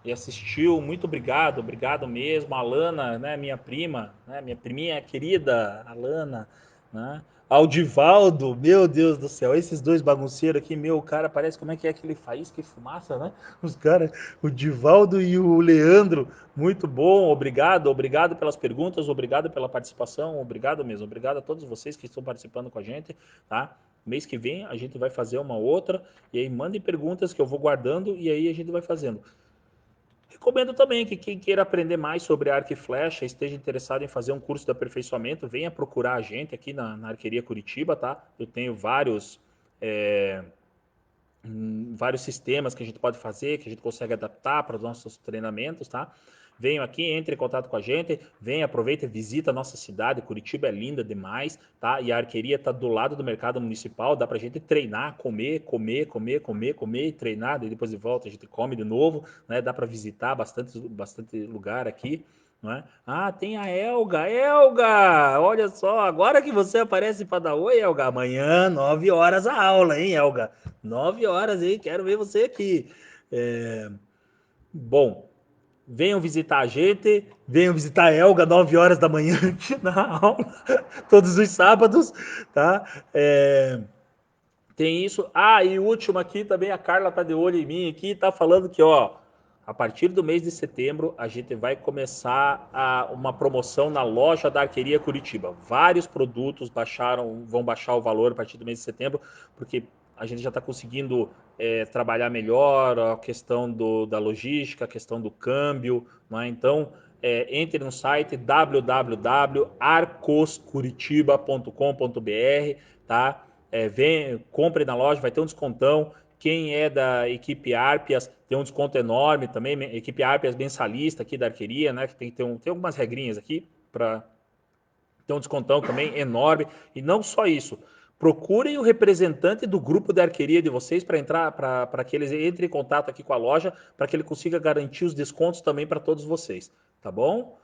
e assistiu, muito obrigado, obrigado mesmo. A Alana, né, minha prima, né, minha priminha querida, Alana, né? Aldivaldo, meu Deus do céu, esses dois bagunceiros aqui, meu, cara, parece como é que aquele faísca e fumaça, né? Os caras, o Divaldo e o Leandro, muito bom, obrigado, obrigado pelas perguntas, obrigado pela participação, obrigado mesmo, obrigado a todos vocês que estão participando com a gente, tá? Mês que vem a gente vai fazer uma outra, e aí mandem perguntas que eu vou guardando e aí a gente vai fazendo. Recomendo também que quem queira aprender mais sobre arco e flecha, esteja interessado em fazer um curso de aperfeiçoamento, venha procurar a gente aqui na Arqueria Curitiba, tá? Eu tenho vários sistemas que a gente pode fazer, que a gente consegue adaptar para os nossos treinamentos, tá? Venham aqui, entre em contato com a gente, venha, aproveita e visita a nossa cidade, Curitiba é linda demais, tá? E a arqueria está do lado do mercado municipal, dá para a gente treinar, comer e treinar, daí depois de volta a gente come de novo, né? Dá para visitar bastante lugar aqui, não é? Ah, tem a Elga. Elga! Olha só, agora que você aparece para dar oi, Elga. Amanhã, 9 horas a aula, hein, Elga? 9 horas, hein? Quero ver você aqui. Bom, venham visitar a gente, venham visitar a Elga 9 horas da manhã aqui na aula, todos os sábados, tá? Tem isso. Ah, e o último aqui também, a Carla tá de olho em mim aqui, tá falando que, ó, a partir do mês de setembro, a gente vai começar uma promoção na loja da Arqueria Curitiba. Vários produtos vão baixar o valor a partir do mês de setembro, porque a gente já está conseguindo trabalhar melhor a questão da logística, a questão do câmbio, né? Então, entre no site www.arcoscuritiba.com.br, tá? compre na loja, vai ter um descontão. Quem é da equipe Arpias tem um desconto enorme também. Equipe Arpias mensalista aqui da arqueria, né? Que tem algumas regrinhas aqui para ter um descontão também enorme. E não só isso. Procurem o representante do grupo de arqueria de vocês para que eles entrem em contato aqui com a loja, para que ele consiga garantir os descontos também para todos vocês, tá bom?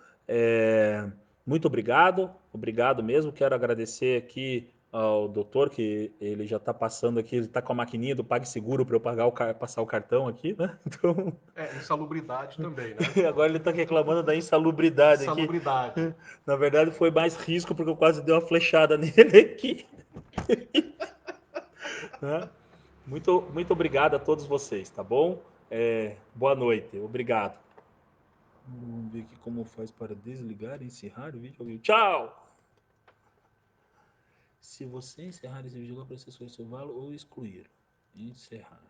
Muito obrigado mesmo. Quero agradecer aqui ao doutor, que ele já está passando aqui, ele está com a maquininha do PagSeguro para eu passar o cartão aqui, né? Então, Insalubridade também, né? agora ele está reclamando da insalubridade aqui. Insalubridade. Na verdade, foi mais risco, porque eu quase dei uma flechada nele aqui. Né? Muito obrigado a todos vocês, tá bom? Boa noite, obrigado. Vamos ver aqui como faz para desligar e encerrar o vídeo. Tchau! Se você encerrar esse vídeo, vai aparecer salvá-lo ou excluir. Encerrar.